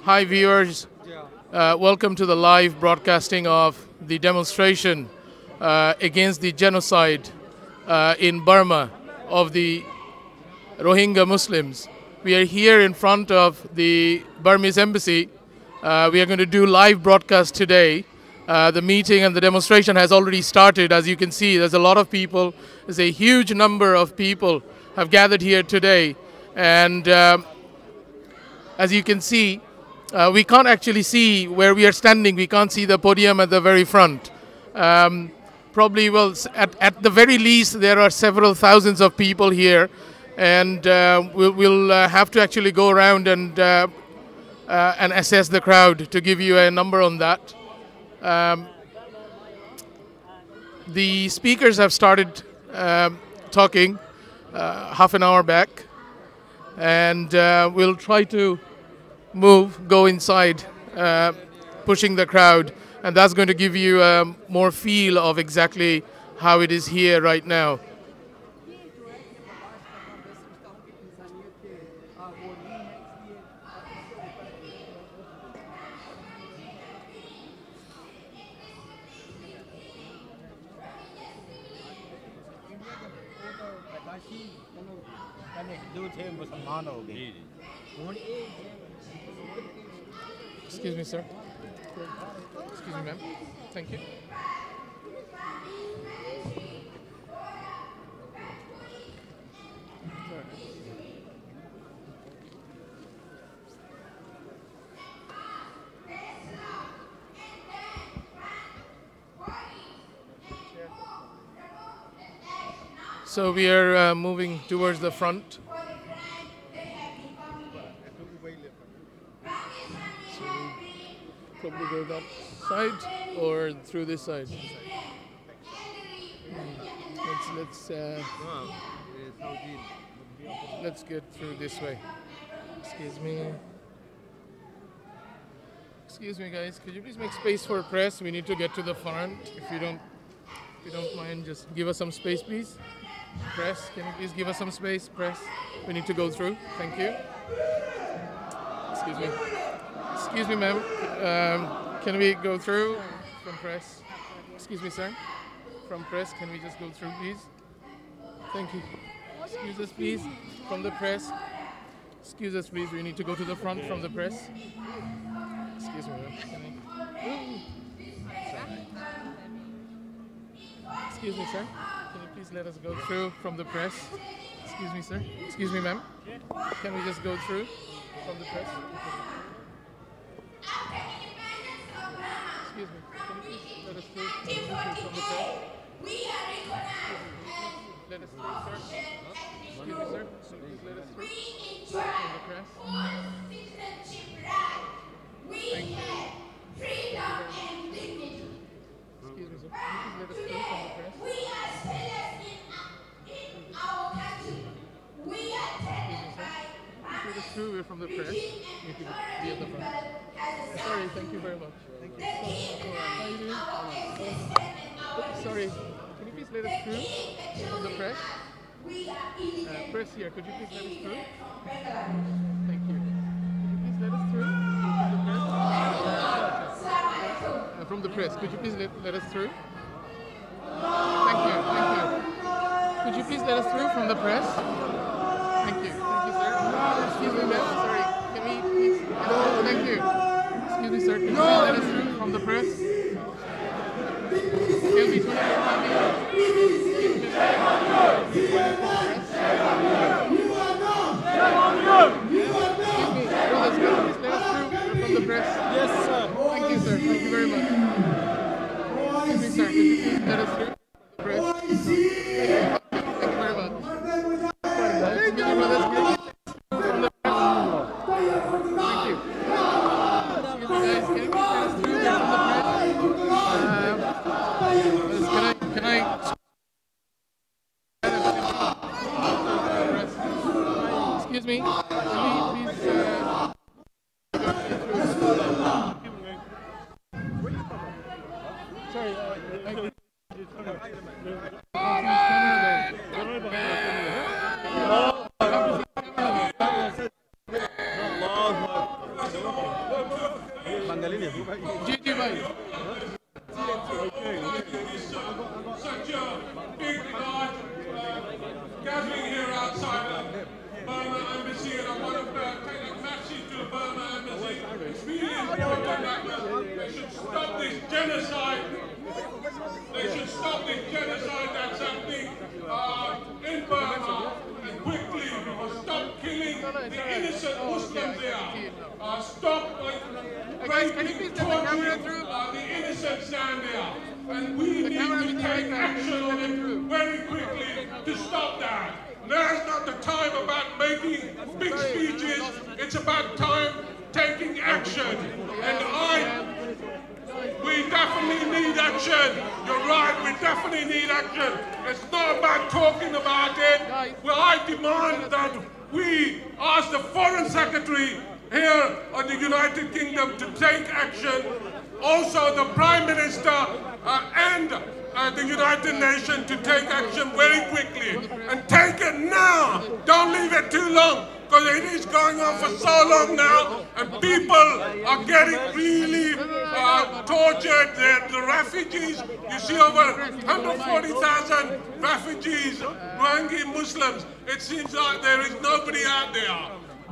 Hi viewers, welcome to the live broadcasting of the demonstration against the genocide in Burma of the Rohingya Muslims. We are here in front of the Burmese embassy. We are going to do live broadcast today. The meeting and the demonstration has already started. As you can see, there's a lot of people. There's a huge number of people have gathered here today. And as you can see, we can't actually see where we are standing. We can't see the podium at the very front. Probably, well, at the very least, there are several thousands of people here. And we'll have to actually go around and assess the crowd to give you a number on that. The speakers have started talking half an hour back, and we'll try to go inside, pushing the crowd, and that's going to give you more feel of exactly how it is here right now. Excuse me, sir. Excuse me, ma'am. Thank you. So we are moving towards the front. Probably go that side or through this side. Let's get through this way. Excuse me, guys. Could you please make space for press? We need to get to the front. If you don't mind, just give us some space, please. Press, can you please give us some space? Press. We need to go through. Thank you. Excuse me. Excuse me, ma'am. Can we go through from press? Excuse me, sir. From press, can we just go through, please? Thank you. Excuse us, please. From the press. Excuse us, please. We need to go to the front from the press. Excuse me, ma'am. Excuse me, sir. Can you please let us go through from the press? Excuse me, sir. Excuse me, ma'am. Can we just go through from the press? Excuse me. Can you please let us through from the press? Let us through, sir. Excuse me, sir. Please let us through from the press. Thank you. Excuse me, sir. Can you please let us through from the press? Excuse me, sir. Through, we're from the press. You need to be at the front. Sorry, thank you very much. Thank you. How are you doing? Sorry, can you please let us through from the press? Press here, could you please let us through? Thank you. Could you please let us through from the press? Could you please let us through? Thank you, thank you. Could you please let us through from the press? Thank you, sir. Excuse me, ma'am. Sorry. Can we please? Thank you. Excuse me, sir. Can you please let us through from the press? Can we from the press? Yes, sir. Thank you, sir. Thank you very much. Excuse me, sir. Could you please let us through from the press? Thank you very much. Excuse me, brothers. Excuse me. Sorry. जी भाई such a big, large gathering here outside the Burma Embassy, and I want to take a message to the Burma Embassy. It's really important that they should stop this genocide. They should stop this genocide that's happening in Burma, and quickly, stop killing the innocent Muslims there. Stop raping, torturing the innocent down there. And we need to take action on it very quickly to stop that. Now's not the time about making big speeches. It's about time taking action. And we definitely need action. You're right, we definitely need action. It's not about talking about it. Well, I demand that we ask the Foreign Secretary here in the United Kingdom to take action. Also the Prime Minister and the United Nations to take action very quickly. And take it now. Don't leave it too long, because it is going on for so long now, and people are getting really tortured. The refugees, you see over 140,000 refugees, Rohingya Muslims. It seems like there is nobody out there.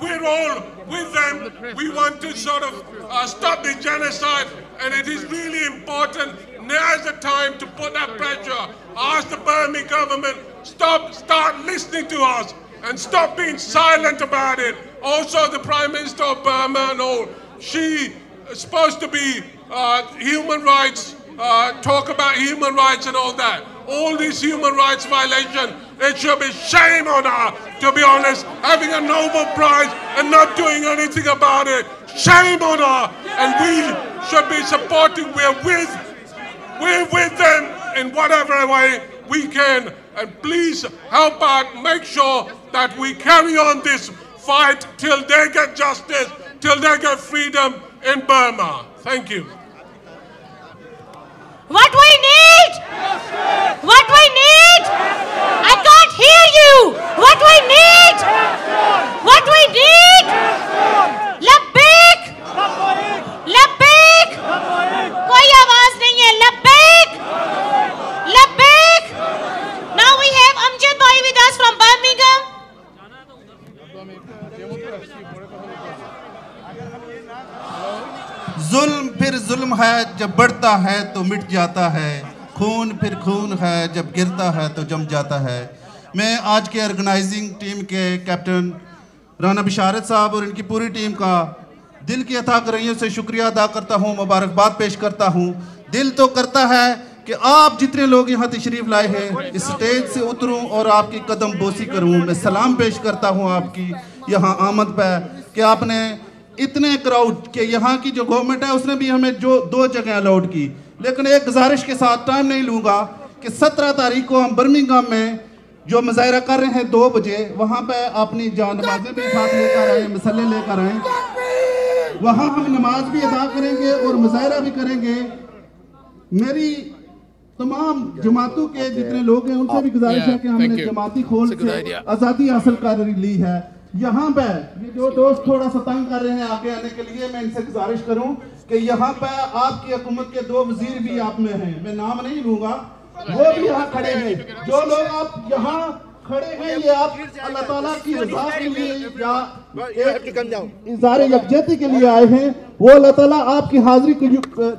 We're all with them. We want to sort of stop the genocide, and it is really important. Now is the time to put that pressure. Ask the Burmese government, start listening to us, and stop being silent about it. Also, the Prime Minister of Burma and all, she is supposed to be human rights, talk about human rights and all that. All these human rights violations, it should be shame on her, to be honest, having a Nobel Prize and not doing anything about it. Shame on her, and we should be supporting. We're with them in whatever way we can, and please help out, make sure that we carry on this fight till they get justice, till they get freedom in Burma. Thank you. What we need? What we need? I can't hear you. What we need? What we need? Labbaik! Labbaik! कोई आवाज नहीं है. Labbaik! Labbaik! Now we have Amjad Bhai with us from Birmingham. जुल्म फिर जुल्म है, जब बढ़ता है तो मिट जाता है. खून फिर खून है, जब गिरता है तो जम जाता है. मैं आज के ऑर्गेनाइजिंग टीम के कैप्टन राना बिशारत साहब और इनकी पूरी टीम का दिल की अता गहराइयों से शुक्रिया अदा करता हूँ, मुबारकबाद पेश करता हूँ. दिल तो करता है कि आप जितने लोग यहाँ तशरीफ़ लाए हैं, इस स्टेज से उतरूँ और आपकी कदम बोसी करूँ. मैं सलाम पेश करता हूँ आपकी यहाँ आमद पर कि आपने इतने क्राउड के यहाँ की जो गवर्नमेंट है उसने भी हमें जो 2 जगह अलाउड की. लेकिन एक गुजारिश के साथ टाइम नहीं लूँगा कि 17 तारीख को हम बर्मिंघम में जो मुजाहरा कर रहे हैं 2 बजे, वहाँ पे अपनी नमाजें भी साथ लेकर आए, मसले लेकर आए. वहाँ हम नमाज भी अदा करेंगे और मुजाहरा भी करेंगे. मेरी तमाम जमातों के जितने लोग हैं उनसे भी गुजारिश है कि हमने जमाती खोल से आज़ादी हासिल कर ली है. यहाँ पे ये जो दोस्त थोड़ा सा तंग कर रहे हैं आगे आने के लिए, मैं इनसे गुजारिश करूं कि यहाँ पे आपकी हुकूमत के 2 वजीर भी आप में हैं, मैं नाम नहीं लूँगा, वो भी यहाँ खड़े हैं. जो लोग आप यहाँ खड़े हैं, ये आप अल्लाह ताला की रज़ा के लिए या इज़हार यकजहती के लिए आए हैं. वो अल्लाह ताला आपकी हाजिरी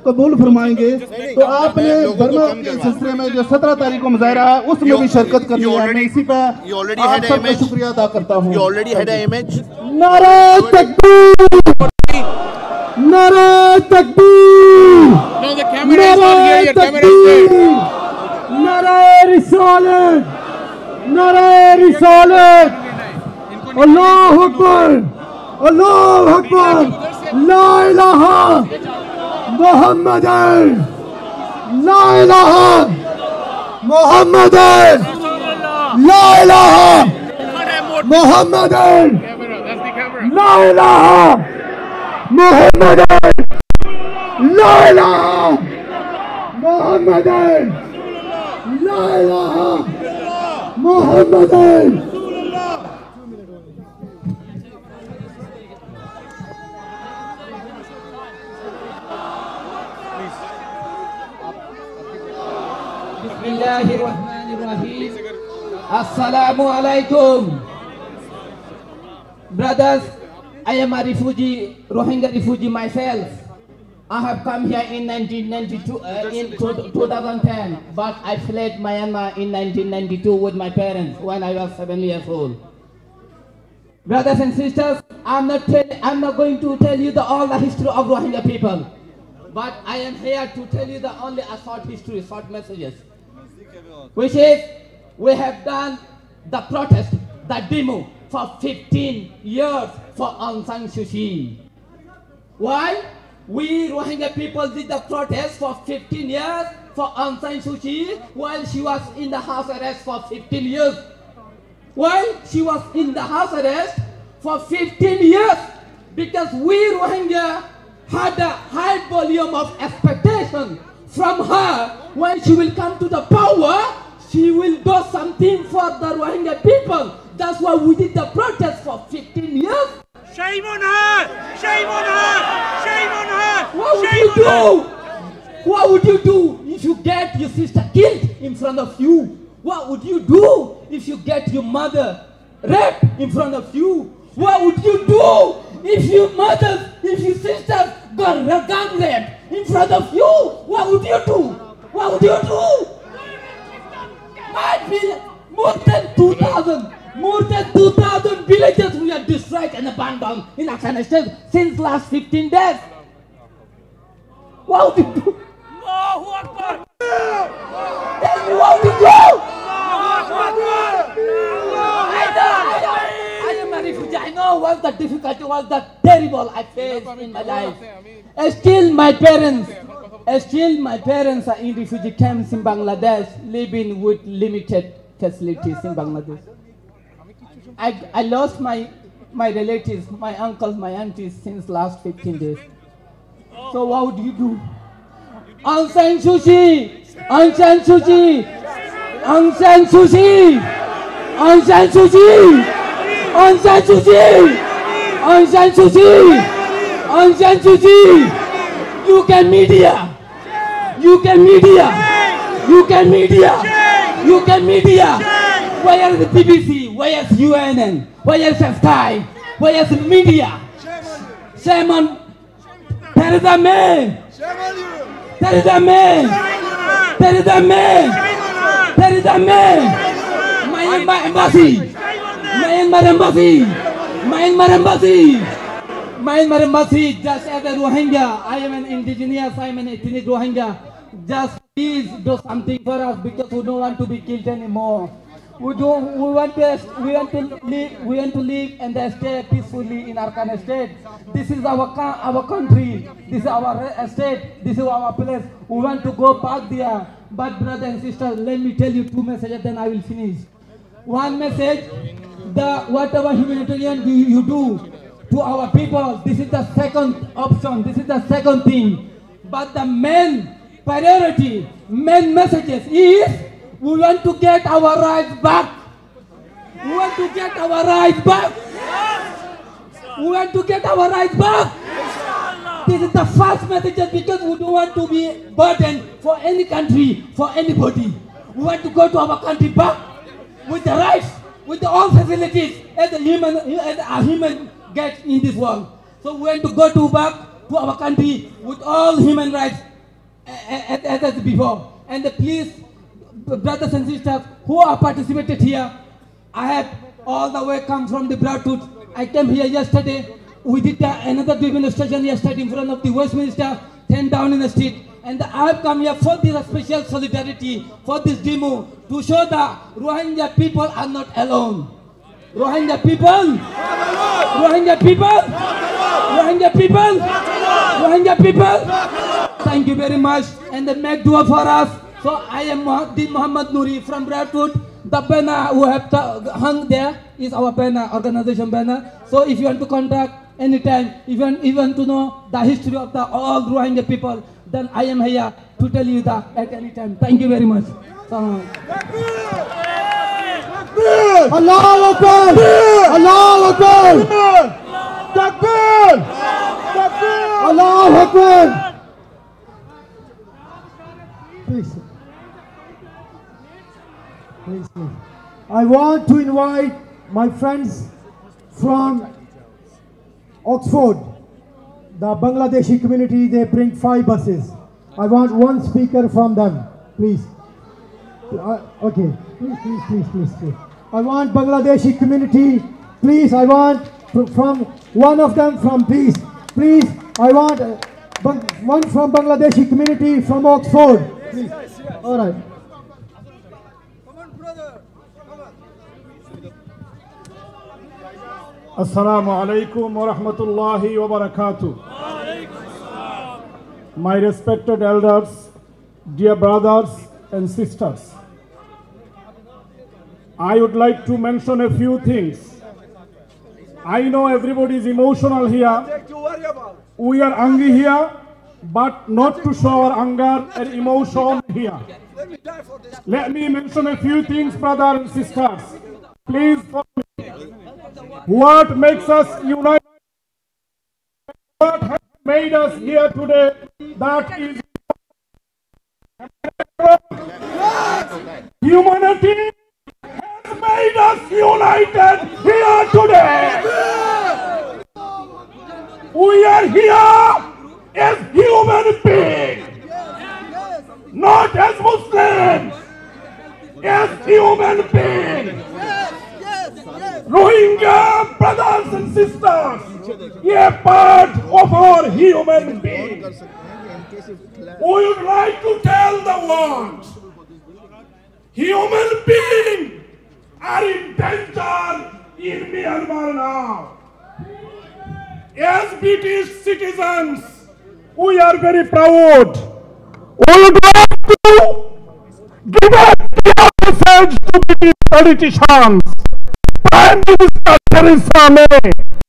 कबूल फरमाएंगे. तो आपने बर्मा के सिलसिले में जो 17 तारीख को मुजाहरा है उसमें भी शिरकत करनी है. मैं इसी पे आप सबका शुक्रिया अदा करता हूँ. नारे तकबीर, नारे तकबीर, नारे तकबीर, नारे रिसालत, नारे रिसालत. अल्लाहु अकबर, अल्लाहु अकबर. ला इलाहा मुहम्मद, ला इलाहा मुहम्मद, ला इलाहा मुहम्मद, ला इलाहा मुहम्मद, ला इलाहा मुहम्मद, ला इलाहा Muhammad. Bismillahirrahmanirrahim. Assalamualaikum. Brothers, I am a refugee, Rohingya refugee myself. I have come here in 2010, but I fled Myanmar in 1992 with my parents when I was 7 years old. Brothers and sisters, I'm not going to tell you all the history of Rohingya people, but I am here to tell you only a short history, short messages, which is we have done the protest, the demo for 15 years for Aung San Suu Kyi. Why? We Rohingya people did the protest for 15 years for Aung San Suu Kyi while she was in the house arrest for 15 years. While she was in the house arrest for 15 years, because we Rohingya had a high volume of expectation from her. When she will come to the power, she will do something for the Rohingya people. That's why we did the protest for 15 years. Shame on her! Shame on her! Shame on her! What would you do? What would you do if you get your sister killed in front of you? What would you do if you get your mother raped in front of you? What would you do if your sister got gang raped in front of you? What would you do? What would you do? Might be more than 2,000 villages we have destroyed and abandoned in Afghanistan since last 15 days. What would you do? Allahu Akbar! Tell me what would you do? I am a refugee. I know what the difficulty was, the terrible I faced in my life. Still my parents are in refugee camps in Bangladesh, living with limited facilities in Bangladesh. I lost my relatives, my uncles, my aunties since last 15 days. So what would you do? Aung San Suu Kyi! Aung San Suu Kyi! Aung San Suu Kyi! Aung San Suu Kyi! Aung San Suu Kyi! Aung San Suu Kyi! Aung San Suu Kyi! You can media! You can media! You can media! You can media! Where is the BBC? Where is UNN? Where is Sky? Where is the media? Shame on Theresa May! Theresa May! Theresa May! Theresa May! Myanmar Embassy! Myanmar Embassy! Myanmar Embassy! Myanmar Embassy, just as a Rohingya, I am an indigenous, I am an ethnic Rohingya. Just please do something for us because we don't want to be killed anymore. We want to live and stay peacefully in our state. This is our country. This is our state. This is our place. We want to go back there. But brothers and sisters, let me tell you two messages, then I will finish. One message: whatever humanitarian you do to our people, this is the second option. This is the second thing. But the main priority, main messages is we want to get our rights back. We want to get our rights back. We want to get our rights back. This is the first message because we don't want to be burden for any country, for anybody. We want to go to our country back with the rights, with all facilities as a human gets in this world. So we want to go back to our country with all human rights as before. And please, brothers and sisters who are participated here, I have all the way come from the Bradford. I came here yesterday. We did another demonstration yesterday in front of the Westminster, 10 down in the street. And I have come here for this special solidarity, for this demo, to show that Rohingya people are not alone. Rohingya people, Rohingya people, Rohingya people, Rohingya people. Thank you very much. And then make dua for us. So I am Muhammad Nuri from Bradford. The banner who have hung there is our banner, organization banner. So if you want to contact anytime, even to know the history of all Rohingya people, then I am here to tell you that at any time. Thank you very much. Allahu Akbar! Allahu Akbar! Takbir! Allahu Akbar! Please. I want to invite my friends from Oxford, the Bangladeshi community. They bring 5 buses. I want one speaker from them, please. Okay, please. I want Bangladeshi community, please. I want from one of them from please. I want one from Bangladeshi community from Oxford, please. All right. Assalamu alaikum wa rahmatullahi wa barakatuh. My respected elders, dear brothers and sisters, I would like to mention a few things. I know everybody is emotional here. We are angry here, but not to show our anger and emotion here. Let me mention a few things, brothers and sisters. Please follow me. What makes us united? What has made us here today? That is humanity has made us united here today. We are here as human beings, not as Muslims, as human beings. Rohingya brothers and sisters, a part of our human beings. We would like to tell the world, human beings are in danger in Myanmar now. As British citizens, we are very proud. We would like to give a clear message to British politicians, Prime Minister Theresa May,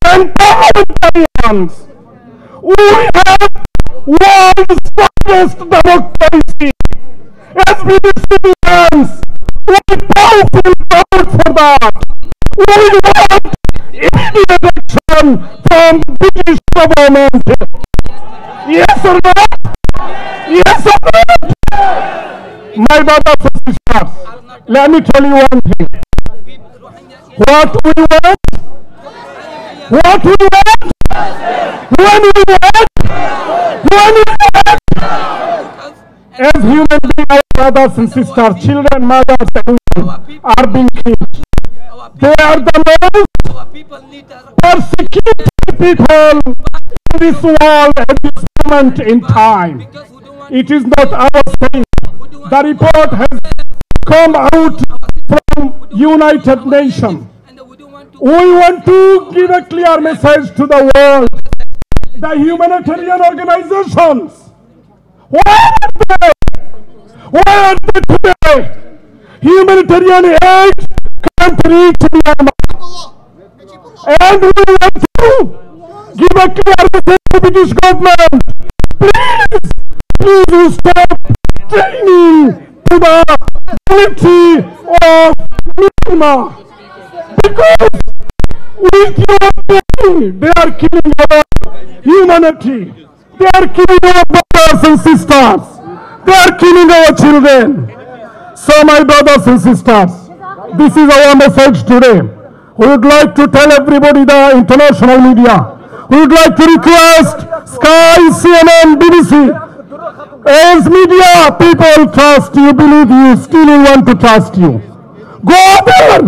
and parliamentarians. We have world's strongest democracy. As British citizens, we powerfully vote for that. We want immediate action from the British government. Yes or not? Yes or not? My brothers and sisters, let me tell you one thing. What we want, when we want, as human beings, our brothers and sisters, children, mothers, and women are being killed. They are the most persecuted people in this world at this moment in time. It is not our saying. The report has come out from United Nations. We want to give a clear message to the world. The humanitarian organizations, where are they? Where are they today? Humanitarian aid can't reach Myanmar. And we want to give a clear message to the British government. Please stop training to the military of Myanmar. Because with your training, they are killing our humanity. They are killing our brothers and sisters. They are killing our children. So my brothers and sisters, this is our message today. We would like to tell everybody, the international media, we would like to request Sky, CNN, BBC, as media people trust you, believe you, still want to trust you. Go there,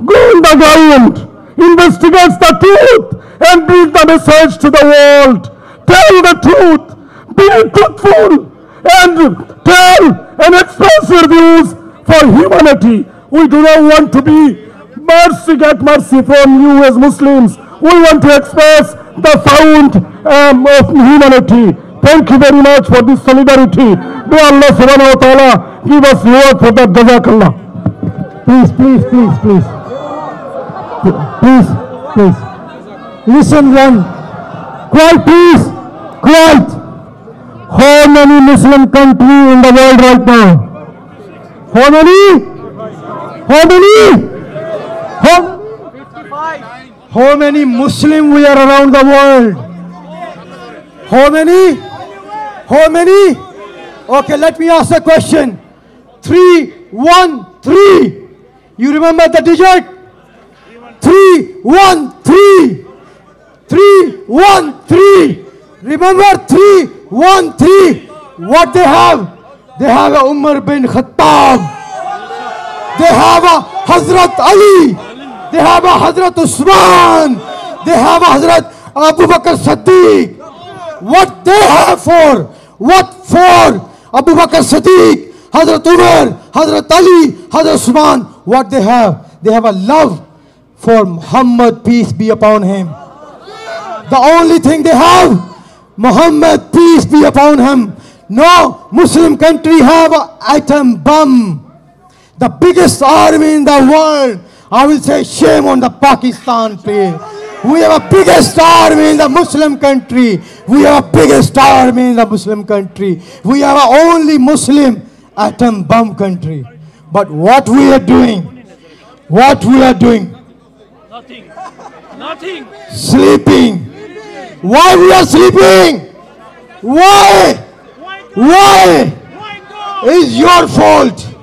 go in the ground, investigate the truth and bring the message to the world. Tell the truth, be truthful and tell and express your views for humanity. We do not want to be mercy, get mercy from you as Muslims. We want to express the sound of humanity. Thank you very much for this solidarity. May Allah subhanahu wa ta'ala give us reward for that. Jazakallah. Please. Listen one. Quiet please. Quiet. How many Muslim countries in the world right now? How many? How many Muslim we are around the world? How many? Okay, let me ask a question. 3, 1, 3. You remember the digit? 313. 313. Remember 313. What they have? They have a Umar bin Khattab. They have a Hazrat Ali. They have a Hazrat Usman. They have a Hazrat Abu Bakr Siddiq. What they have for? What for? Abu Bakr Siddiq, Hazrat Umar, Hazrat Ali, Hazrat Usman. What they have? They have a love for Muhammad, peace be upon him. The only thing they have, Muhammad, peace be upon him. No Muslim country have an atom bomb. The biggest army in the world. I will say shame on the Pakistan please. We have a biggest army in the Muslim country. We have a biggest army in the Muslim country. We have a only Muslim atom bomb country. But what we are doing? What we are doing? Nothing. Nothing. Sleeping. Why we are sleeping? Why? Why? It's your fault.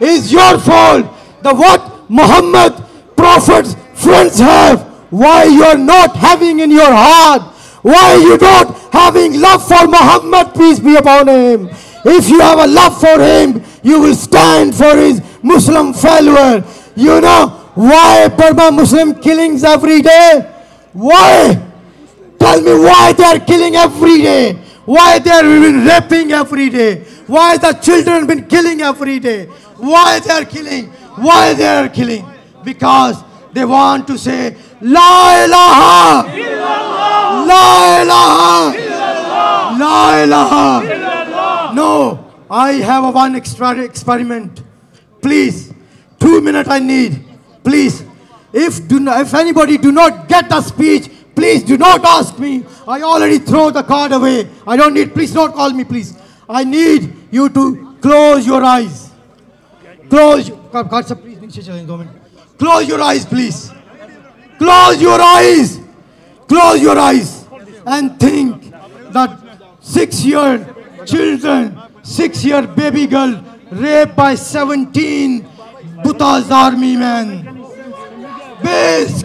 It's your fault. The what Muhammad Prophet's friends have. Why you are not having in your heart? Why you not having love for Muhammad, peace be upon him? If you have a love for him, you will stand for his Muslim follower. You know why Burma Muslim killings every day? Why? Tell me why they are killing every day. Why they are even raping every day. Why the children been killing every day. Why they are killing. Why they are killing. Because they want to say La ilaha illallah. La ilaha illallah. La ilaha illallah. No, I have a one extra experiment. Please, 2 minutes I need. Please, if anybody do not get the speech, please do not ask me. I already throw the card away. I don't need, please don't call me, please. I need you to close your eyes. Close your eyes, please. Close your eyes. Close your eyes and think that 6-year children, 6-year baby girl raped by 17 Bhutto's army men. Please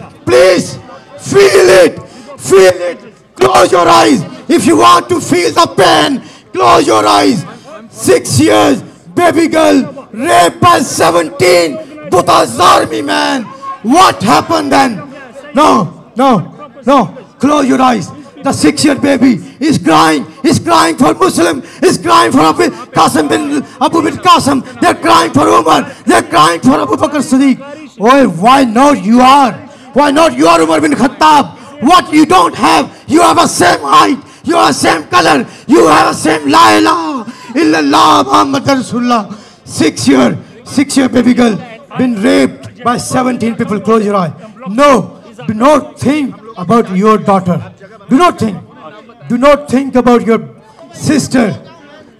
feel it. Feel it. Close your eyes. If you want to feel the pain, close your eyes. 6 years baby girl raped by 17 Bhutto's army men. What happened then? No. Close your eyes. The 6-year baby is crying. He's crying for Muslim. He's crying for Abu bin Qasim. They're crying for Umar. They're crying for Abu Bakr Siddiq. Oh, why not you are? Why not you are Umar bin Khattab? What you don't have? You have a same height. You have the same color. You have the same La ilaha illallah Muhammad Rasulullah. 6-year baby girl been raped by 17 people. Close your eye. No. Do not think about your daughter. Do not think. Do not think about your sister.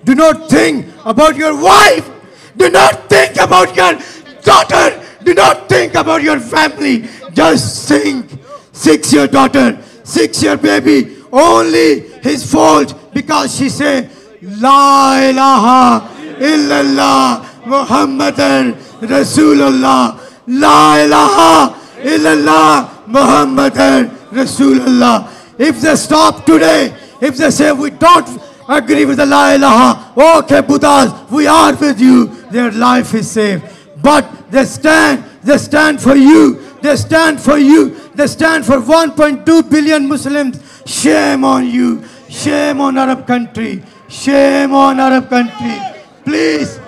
Do not think about your wife. Do not think about your daughter. Do not think about your family. Just think. 6-year daughter, 6-year baby, only his fault because she said, La ilaha illallah Muhammadan Rasulullah. La ilaha illallah Muhammadan Rasulullah. If they stop today, if they say we don't agree with the La ilaha, okay Buddhas, we are with you, their life is saved. But they stand for you. They stand for you. They stand for 1.2 billion Muslims. Shame on you. Shame on Arab country. Shame on Arab country. Please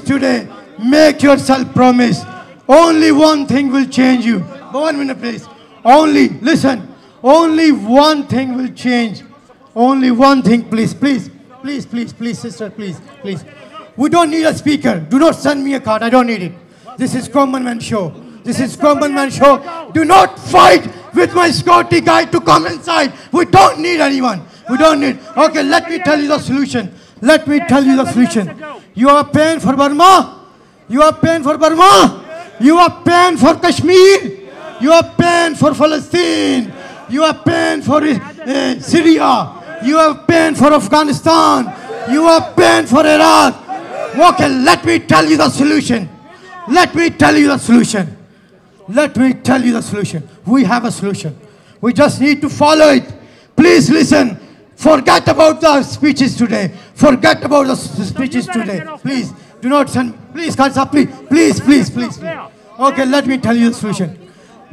today, make yourself promise. Only one thing will change you. 1 minute please. Only, listen. Only one thing will change. Only one thing, please, sister, please. We don't need a speaker. Do not send me a card. I don't need it. This is common man show. This is common man show. Do not fight with my security guy to come inside. We don't need anyone. We don't need. Okay, let me tell you the solution. Let me tell you the solution. You are paying for Burma. You are paying for Burma. You are paying for Kashmir. You are paying for Palestine. You are paying for Syria. You are paying for Afghanistan. You are paying for Iraq. Okay, let me tell you the solution. Let me tell you the solution. Let me tell you the solution. We have a solution. We just need to follow it. Please listen. Forget about the speeches today. Forget about the speeches today. Please, do not send. Please, Khalsa, please. Okay, let me tell you the solution.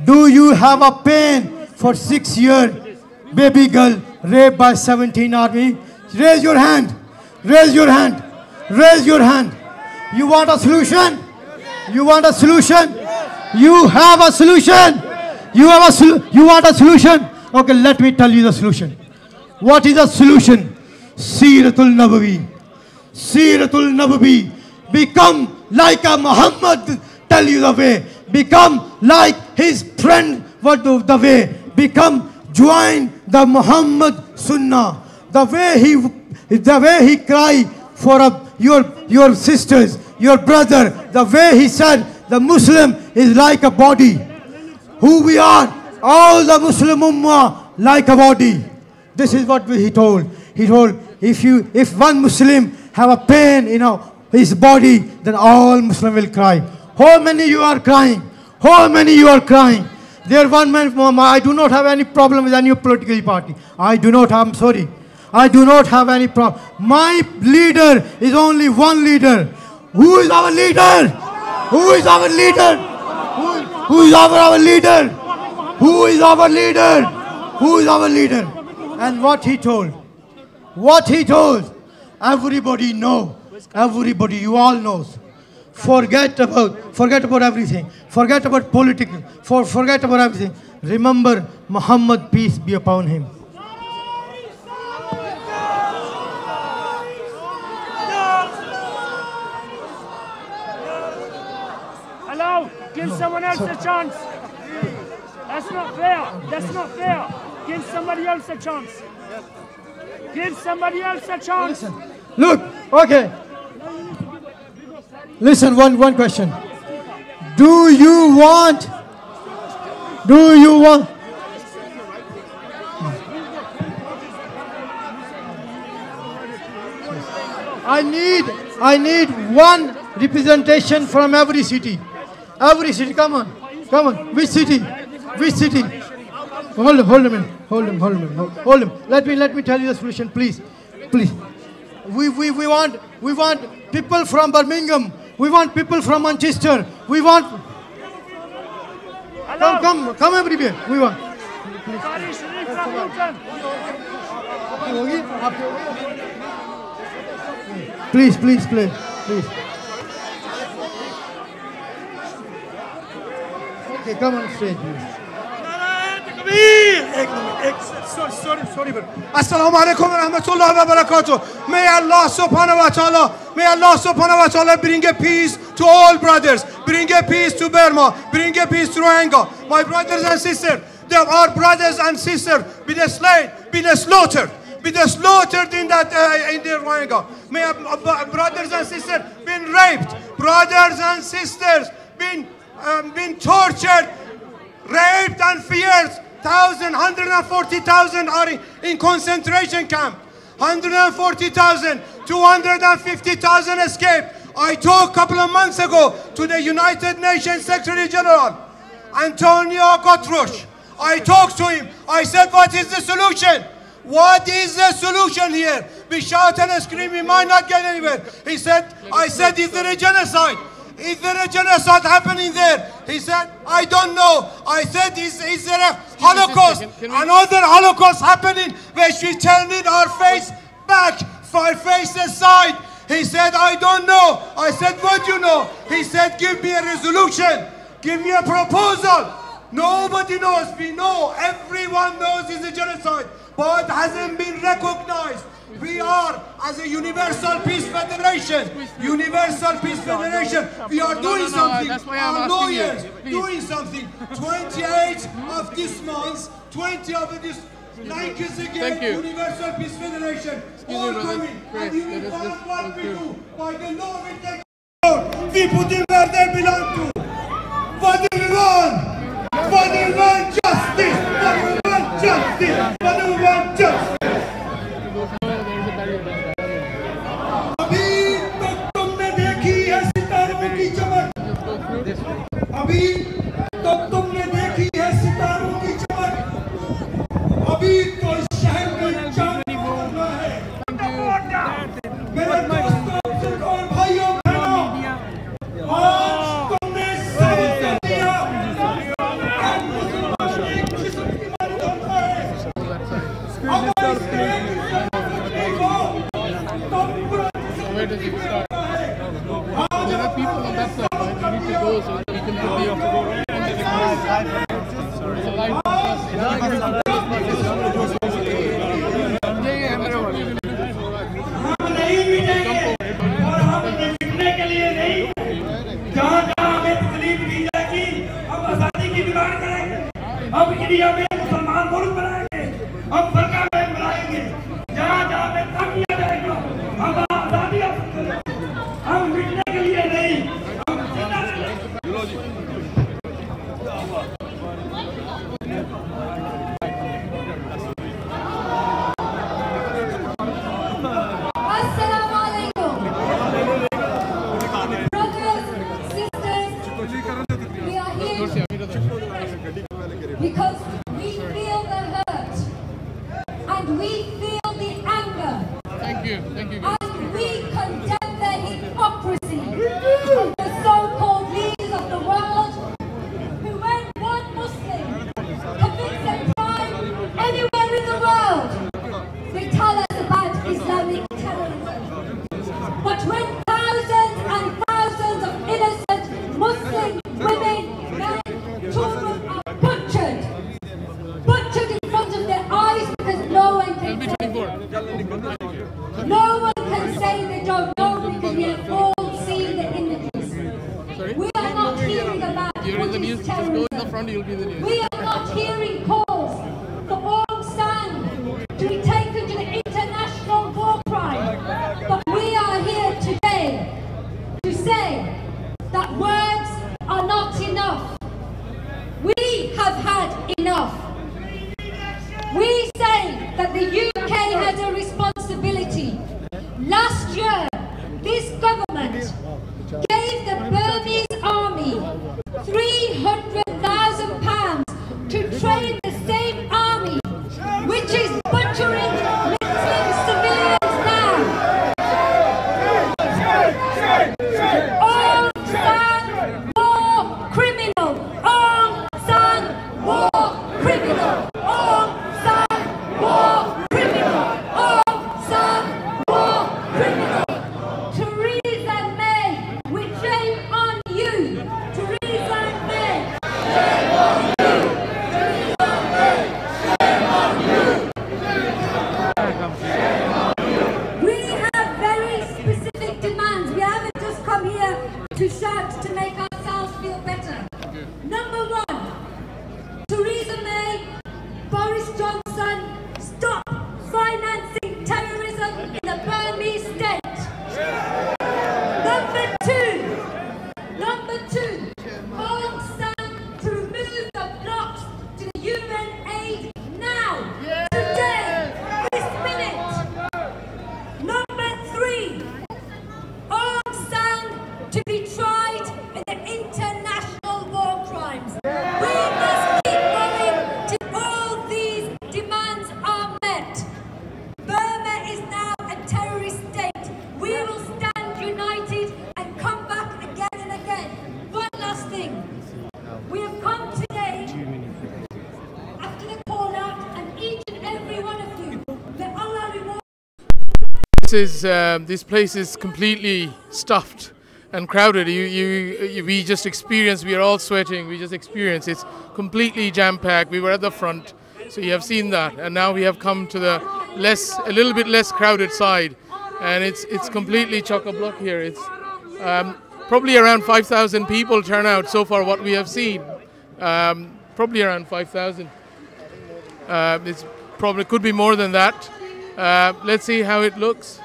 Do you have a pain for 6 years? Baby girl raped by 17 army? Raise your hand. Raise your hand. Raise your hand. You want a solution? You want a solution? You have a solution. You want a solution? Okay, let me tell you the solution. What is the solution? Siratul Nabawi. Siratul Nabawi. Become like a Muhammad. Tell you the way. Become like his friend. What the way? Become, join the Muhammad Sunnah. The way he cry for your sisters, your brother. The way he said the Muslim is like a body. Who we are, all the Muslim Ummah like a body. This is what he told. He told, if one Muslim have a pain in his body, then all Muslim will cry. How many you are crying? How many you are crying? There one man, I do not have any problem with any political party. I do not, I'm sorry. I do not have any problem. My leader is only one leader. Who is our leader? Who is our leader? Who is our leader? Who is our leader? Who is our leader? And what he told? What he told? Everybody know. Everybody, you all knows. Forget about everything. Forget about politics. Forget about everything. Remember Muhammad, peace be upon him. Hello, give someone else a chance. That's not fair. That's not fair. Give somebody else a chance. Give somebody else a chance. Listen. Look, okay. Listen, one question. Do you want? I need one representation from every city. Every city, come on. Which city? Hold him. Let me tell you the solution, please. We want people from Birmingham. We want people from Manchester. We want. Come everywhere. We want. Please, play. Please. Okay, come on stage, please. Sorry, but Assalamu alaikum wa rahmatullahi wa barakatuh. May Allah subhanahu wa ta'ala bring a peace to all brothers. Bring a peace to Burma. Bring a peace to Rohingya. My brothers and sisters, there are brothers and sisters been slain, been slaughtered in the Rohingya. May brothers and sisters been raped. Brothers and sisters been tortured, raped and feared. 140,000 are in concentration camp. 140,000, 250,000 escaped. I talked a couple of months ago to the United Nations Secretary General, Antonio Guterres. I talked to him. I said, what is the solution? What is the solution here? We shout and scream, we might not get anywhere. I said, is there a genocide? Is there a genocide happening there? He said, I don't know. I said, is there a Holocaust? Another Holocaust happening where she turning our face back, our face aside. He said, I don't know. I said, what do you know? He said, give me a resolution. Give me a proposal. Nobody knows. We know. Everyone knows it's a genocide, but it hasn't been recognized. We are, as a Universal Peace Federation, we are doing something. Our lawyers doing something. 28 of this month, 20 of this, like us again, Universal Peace Federation, all coming. And you will follow what we do. By the law we take out. We put them where they belong to. What do we want? What do we want? Justice. What do we want? Justice. What do we want? Justice. Where does it start? There are people on that side, right? We need to go so that we can put the live broadcast. अब India में मुसलमान मुल्क बनाएंगे, अब फरका में बनाएंगे, जहाँ जहाँ में तक किया जाएगा, हम आजादी हासिल करेंगे, हम मिटने के लिए नहीं, हम जीना के लिए। Assalamu alaikum. Brothers, sisters, we are here because we feel the hurt and we feel the anger. Thank you. And we condemn the hypocrisy of the so-called leaders of the world who, when one Muslim commits a crime anywhere in the world, they tell us about Islamic terrorism. But when thousands and thousands of innocent Muslim women, men, children are butchered in front of their eyes because no one can say they don't know because we have all seen the images. We are not hearing about Buddhist terrorism. We are not hearing calls for Aung San to be taken to the international war crime. But we are here today to say that words are not enough. We have had enough. We say that the UK has a responsibility. Last year, this government gave the Burmese army £300,000 to train the same army, which is butchering Muslim civilians now. Aung San, war criminal. Aung San, war criminal. Aung San, war criminal. Aung San, war criminal. Theresa May, we shame on you. Theresa May, shame on you. Theresa May, shame on you. We have very specific demands. We haven't just come here to shout to make ourselves feel better. Number one, Theresa May, Boris Johnson, stop financing terrorism in the Burmese state. Number two, Aung San to remove the blocks to the UN aid now, today, this minute. Number three, Aung San to be tried in the international war crimes. We must keep going till all these demands are met. Burma is now a terrorist state. We will stand united and come back again and again. One last thing. We have come today after the call out, and each and every one of you, may Allah reward. This place is completely stuffed and crowded. We just experienced, we are all sweating, we just experienced, it's completely jam-packed. We were at the front, so you have seen that, and now we have come to the a little bit less crowded side, and it's completely chock-a-block here. It's probably around 5,000 people turn out so far, what we have seen. Probably around 5,000. It's probably could be more than that. Let's see how it looks.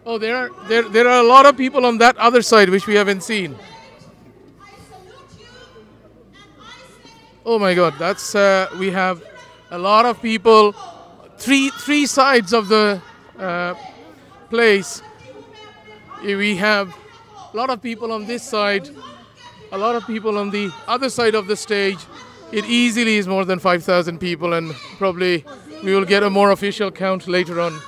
Oh, there are a lot of people on that other side which we haven't seen. Oh my God, that's we have a lot of people. Three sides of the place. We have a lot of people on this side, a lot of people on the other side of the stage. It easily is more than 5,000 people, and probably we will get a more official count later on.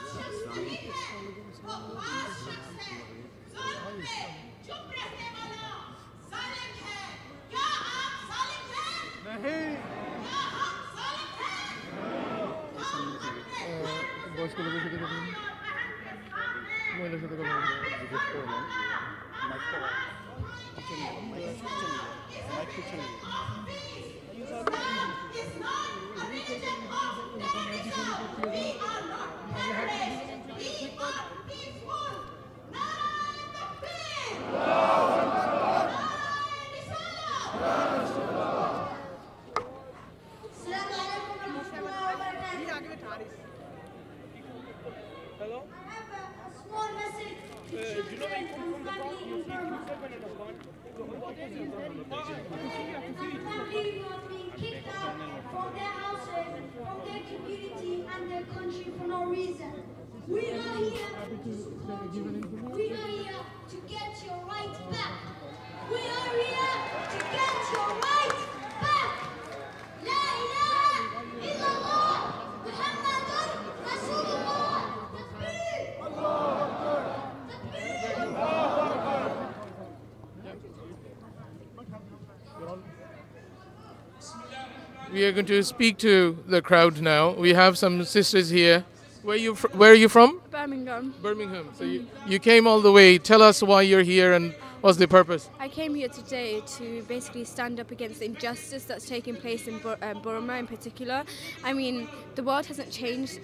We are going to speak to the crowd now. We have some sisters here. Where are you from? Birmingham. Birmingham. So you came all the way. Tell us why you're here and what's the purpose? I came here today to basically stand up against the injustice that's taking place in Burma in particular. I mean, the world hasn't changed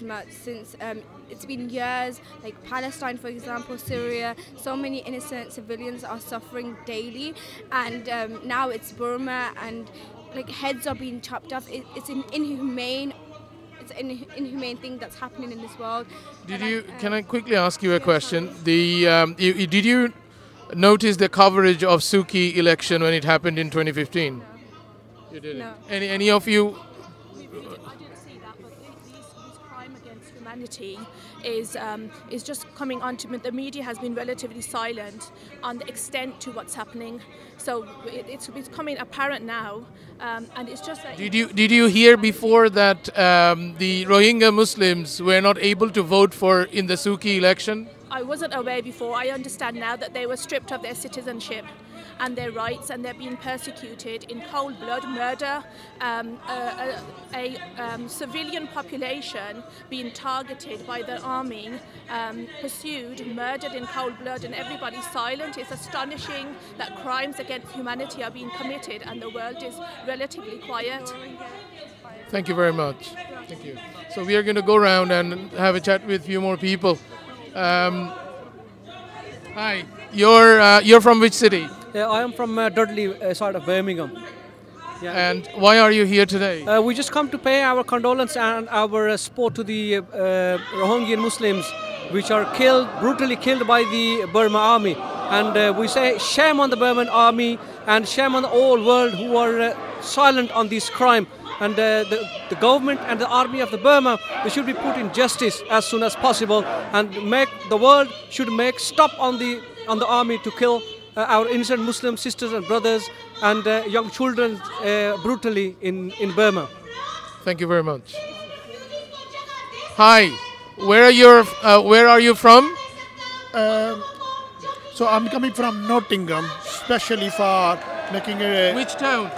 much since it's been years, like Palestine, for example, Syria. So many innocent civilians are suffering daily, and now it's Burma, and like heads are being chopped off. It's an inhumane thing that's happening in this world. Can I quickly ask you a question? Did you notice the coverage of Suki election when it happened in 2015? No. You didn't? No. Any of you? I didn't see that, but this crime against humanity is just coming onto the media has been relatively silent on the extent to what's happening. So it's becoming apparent now, and it's just that. Did you hear before that the Rohingya Muslims were not able to vote in the Suki election? I wasn't aware before. I understand now that they were stripped of their citizenship and their rights, and they're being persecuted in cold blood, murder, a civilian population being targeted by the army, pursued, murdered in cold blood, and everybody's silent. It's astonishing that crimes against humanity are being committed and the world is relatively quiet. Thank you very much. Thank you. So we are going to go around and have a chat with a few more people. Hi, you're from which city? Yeah, I am from Dudley, side of Birmingham. Yeah. And why are you here today? We just come to pay our condolence and our support to the Rohingya Muslims, which are brutally killed by the Burma army. And we say shame on the Burman army and shame on the whole world who are silent on this crime. And the government and the army of the Burma, they should be put in justice as soon as possible, and the world should make stop on the army to kill our innocent Muslim sisters and brothers and young children brutally in Burma. Thank you very much. Hi, where are you from? So I'm coming from Nottingham, especially for making a. Which town?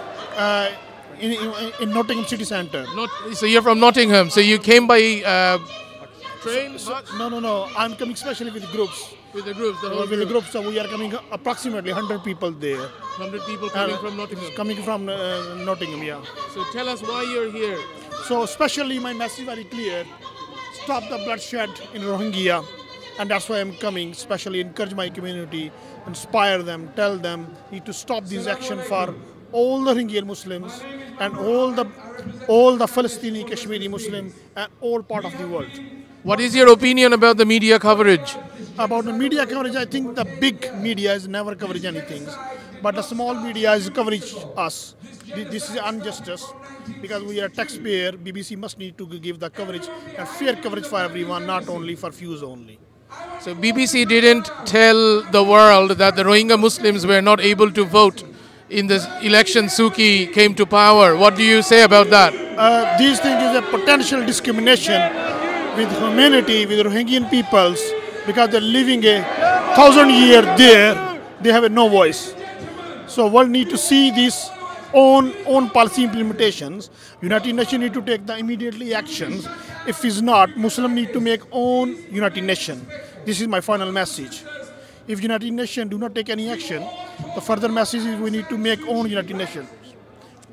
In Nottingham city centre. So you're from Nottingham. So you came by train? No. I'm coming especially with groups. With the groups, with the group. So we are coming approximately 100 people there. 100 people coming from Nottingham. Coming from Nottingham, yeah. So tell us why you're here. So especially my message very clear: stop the bloodshed in Rohingya, and that's why I'm coming. Especially encourage my community, inspire them, tell them need to stop this action for all the Rohingya Muslims and all the Palestinian Kashmiri Muslim and all part of the world. What is your opinion about the media coverage? About the media coverage, I think the big media is never coverage anything, but the small media is coverage us. This is injustice because we are taxpayer. BBC must need to give the coverage and fair coverage for everyone, not only for few only. So BBC didn't tell the world that the Rohingya Muslims were not able to vote in the election Suki came to power. What do you say about that? This thing is a potential discrimination with humanity, with Rohingyan peoples, because they're living 1,000 years there, they have no voice. So world need to see this own policy implementations. United Nations need to take the immediately actions If it's not, Muslims need to make own United Nation. This is my final message. If United Nation do not take any action, the further message is we need to make own United Nation.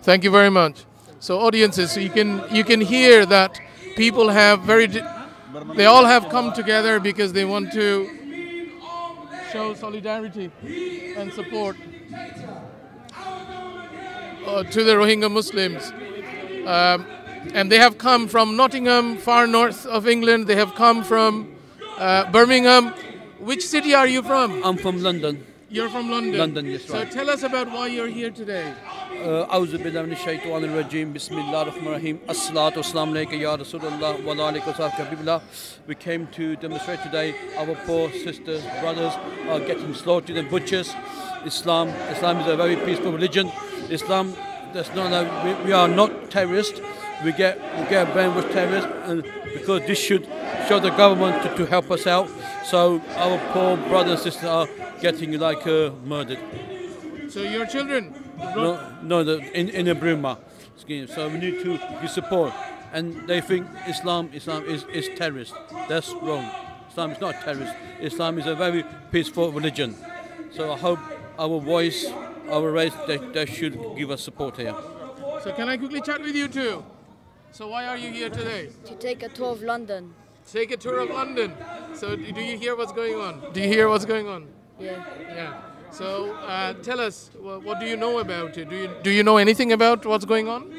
Thank you very much. So audiences, you can hear that people have they all have come together because they want to show solidarity and support to the Rohingya Muslims. And they have come from Nottingham, far north of England. They have come from Birmingham. Which city are you from? I'm from London. You're from London? London, yes, so right. tell us about why you're here today. أعوذ بالله من الشيطان الرجيم بسم الله الرحمن الرحيم الصلاة والسلام عليك يا رسول الله وعلى آلك وصحبه حبيب الله. We came to demonstrate today. Our poor sisters, brothers are getting slaughtered and butchers. Islam is a very peaceful religion. Islam, we are not terrorists. We get brainwashed terrorists, and because this should show the government to help us out. So our poor brothers and sisters are getting murdered. So your children? No, in a Burma scheme. So we need to give support. And they think Islam is terrorist. That's wrong. Islam is not terrorist. Islam is a very peaceful religion. So I hope our voice, our race, they should give us support here. So can I quickly chat with you too? So why are you here today? To take a tour of London. Take a tour of London. So do you hear what's going on? Do you hear what's going on? Yeah. Yeah. So tell us, what do you know about it? Do you know anything about what's going on?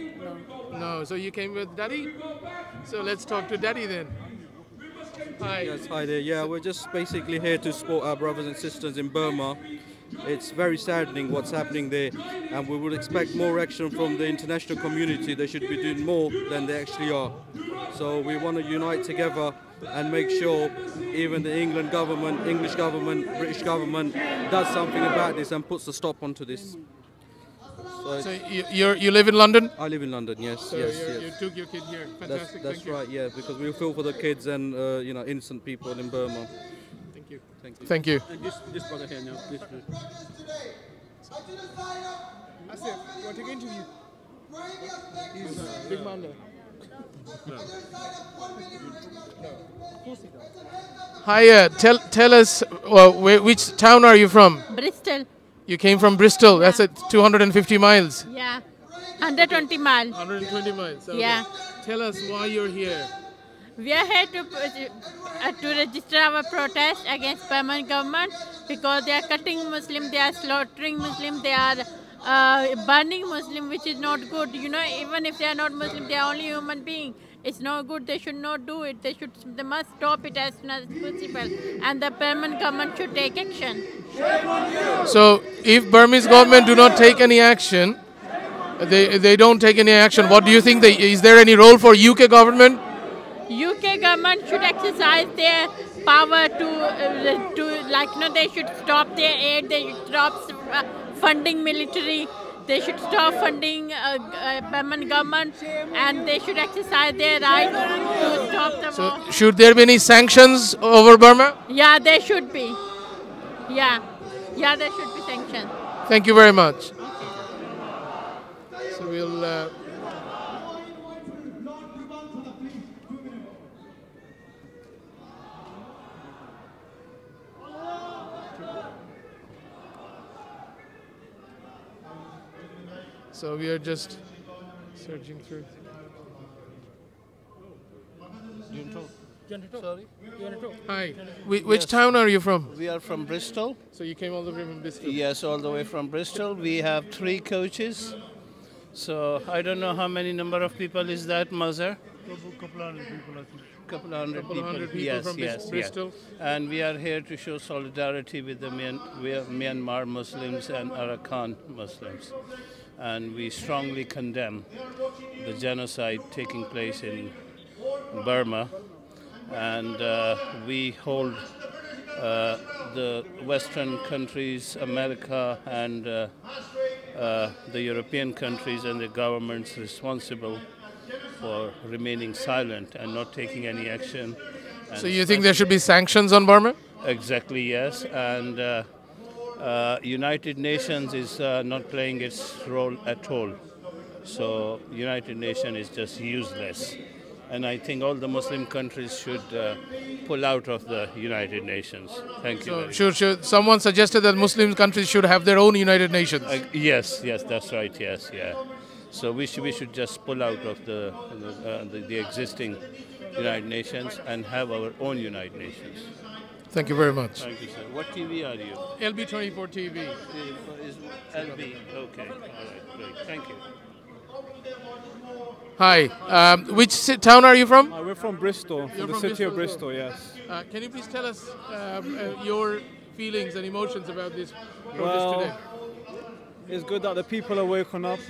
No. No. So you came with Daddy? So let's talk to Daddy then. Hi. Yes, hi there. Yeah, we're just basically here to support our brothers and sisters in Burma. It's very saddening what's happening there, and we would expect more action from the international community. They should be doing more than they actually are. So we want to unite together and make sure even the English government, British government does something about this and puts a stop onto this. So you live in London? I live in London, yes. So yes. You took your kid here. Fantastic. That's right, yeah, because we feel for the kids and innocent people in Burma. Thank you. Thank you. Thank you. And this brother here now, please. Asif, you want to take an interview? He's big man there. Hi, tell us which town are you from? Bristol. You came from Bristol. That's at 250 miles. Yeah. 120 miles. 120 miles. Okay. Yeah. Tell us why you're here. We are here to register our protest against Burman government because they are cutting Muslims, they are slaughtering Muslims, they are burning Muslims, which is not good. You know, even if they are not Muslim, they are only human beings. It's not good. They should not do it. They must stop it as soon as possible. And the Burman government should take action. So, if Burmese government do not take any action, they don't take any action. What do you think? Is there any role for UK government? UK government should exercise their power they should stop their aid. They should stop funding military. They should stop funding Burman government, and they should exercise their right to stop the war. So, should there be any sanctions over Burma? Yeah, there should be. Yeah, there should be sanctions. Thank you very much. So we'll. So we are just searching through. Sorry? Hi. Which town are you from? We are from Bristol. So you came all the way from Bristol? Yes, all the way from Bristol. We have 3 coaches. So I don't know how many number of people is that, Mazhar? Couple hundred people, I think. Couple hundred people. Yes, from Bristol. And we are here to show solidarity with the Myanmar Muslims and Arakan Muslims. And we strongly condemn the genocide taking place in Burma. And we hold the Western countries, America and the European countries and the governments responsible for remaining silent and not taking any action. So you think there should be sanctions on Burma? Exactly, yes. And United Nations is not playing its role at all. So United Nations is just useless. And I think all the Muslim countries should pull out of the United Nations. Thank you. So, should someone suggested that Muslim countries should have their own United Nations? Yes, that's right. Yes, yeah. So we should just pull out of the existing United Nations and have our own United Nations. Thank you very much. Thank you, sir. What TV are you? LB24 TV. Is LB? Okay. All right. Great. Thank you. Hi. Which town are you from? We're from Bristol, from the city of Bristol, yes. Can you please tell us your feelings and emotions about this protest today? It's good that the people are waking up.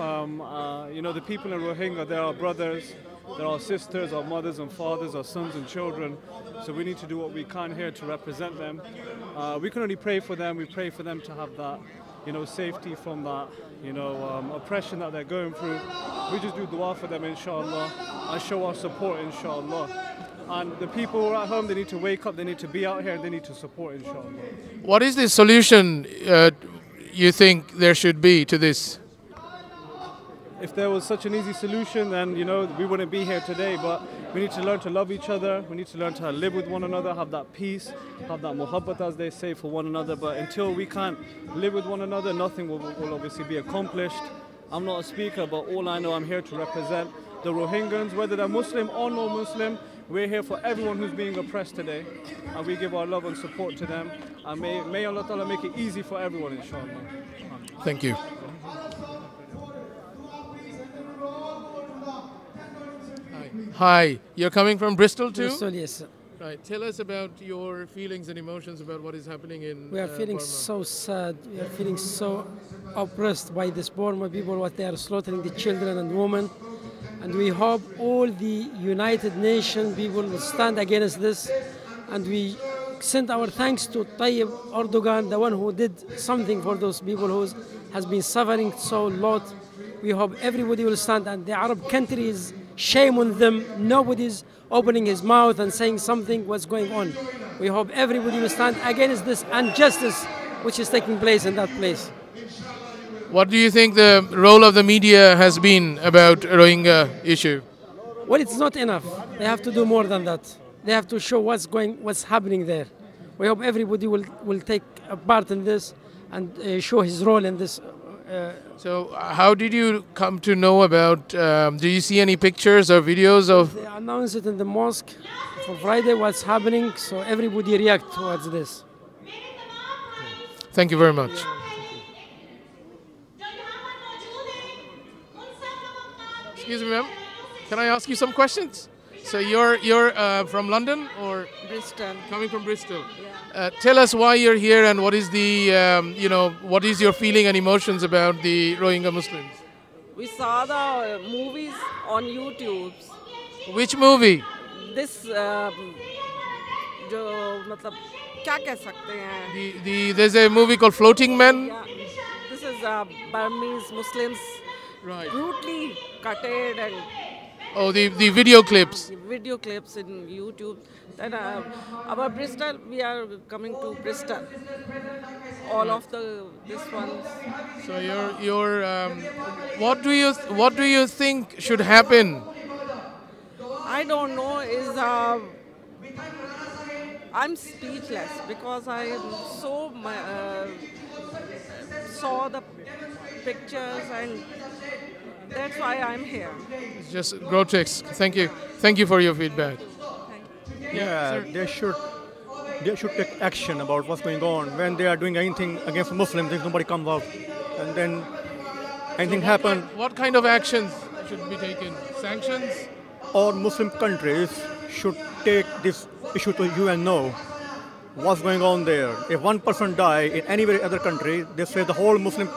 You know, the people in Rohingya, they're our brothers, they're our sisters, our mothers and fathers, our sons and children. So we need to do what we can here to represent them. We can only pray for them. We pray for them to have that, you know, safety from that, you know, oppression that they're going through. We just do dua for them, inshallah, and show our support, inshallah. And the people who are at home, they need to wake up, they need to be out here, and they need to support, inshallah. What is the solution you think there should be to this? If there was such an easy solution, then, you know, we wouldn't be here today. But we need to learn to love each other. We need to learn to live with one another, have that peace, have that muhabbat, as they say, for one another. But until we can't live with one another, nothing will obviously be accomplished. I'm not a speaker, but all I know, I'm here to represent the Rohingyans, whether they're Muslim or non-Muslim. We're here for everyone who's being oppressed today, and we give our love and support to them. And may Allah Ta'ala make it easy for everyone, inshallah. Thank you. Hi, you're coming from Bristol too? Bristol, yes, sir. Right. Tell us about your feelings and emotions about what is happening in We are feeling Burma. so sad. We are feeling so oppressed by this Burma people, what they are slaughtering the children and women. And we hope all the United Nations people will stand against this. And we send our thanks to Tayyip Erdogan, the one who did something for those people who has been suffering so lot. We hope everybody will stand, and the Arab countries, shame on them. Nobody's opening his mouth and saying something what's going on. We hope everybody will stand against this injustice which is taking place in that place. What do you think the role of the media has been about Rohingya issue? Well, it's not enough. They have to do more than that. They have to show what's happening there. We hope everybody will take a part in this and show his role in this. So how did you come to know about, do you see any pictures or videos of? They announced it in the mosque for Friday what's happening, so everybody react towards this. Thank you very much. Excuse me, ma'am. Can I ask you some questions? So you're from London or Bristol? Coming from Bristol. Yeah. Tell us why you're here and what is the what is your feeling and emotions about the Rohingya Muslims? We saw the movies on YouTube. Which movie? This जो मतलब क्या कह सकते हैं? There's a movie called Floating Men. Yeah. This is Burmese Muslims brutally gutted and. Oh, the video clips. Video clips in YouTube. Then our Bristol, we are coming to Bristol. All of this ones. So you're what do you think should happen? I don't know. I'm speechless because I am so saw the pictures and. That's why I'm here. It's just grotesque. Thank you. Thank you for your feedback. Yeah, they should take action about what's going on. When they are doing anything against Muslims, if nobody comes out, and then anything happens. What kind of actions should be taken? Sanctions? All Muslim countries should take this issue to UNO. What's going on there? If one person dies in any other country, they say the whole Muslim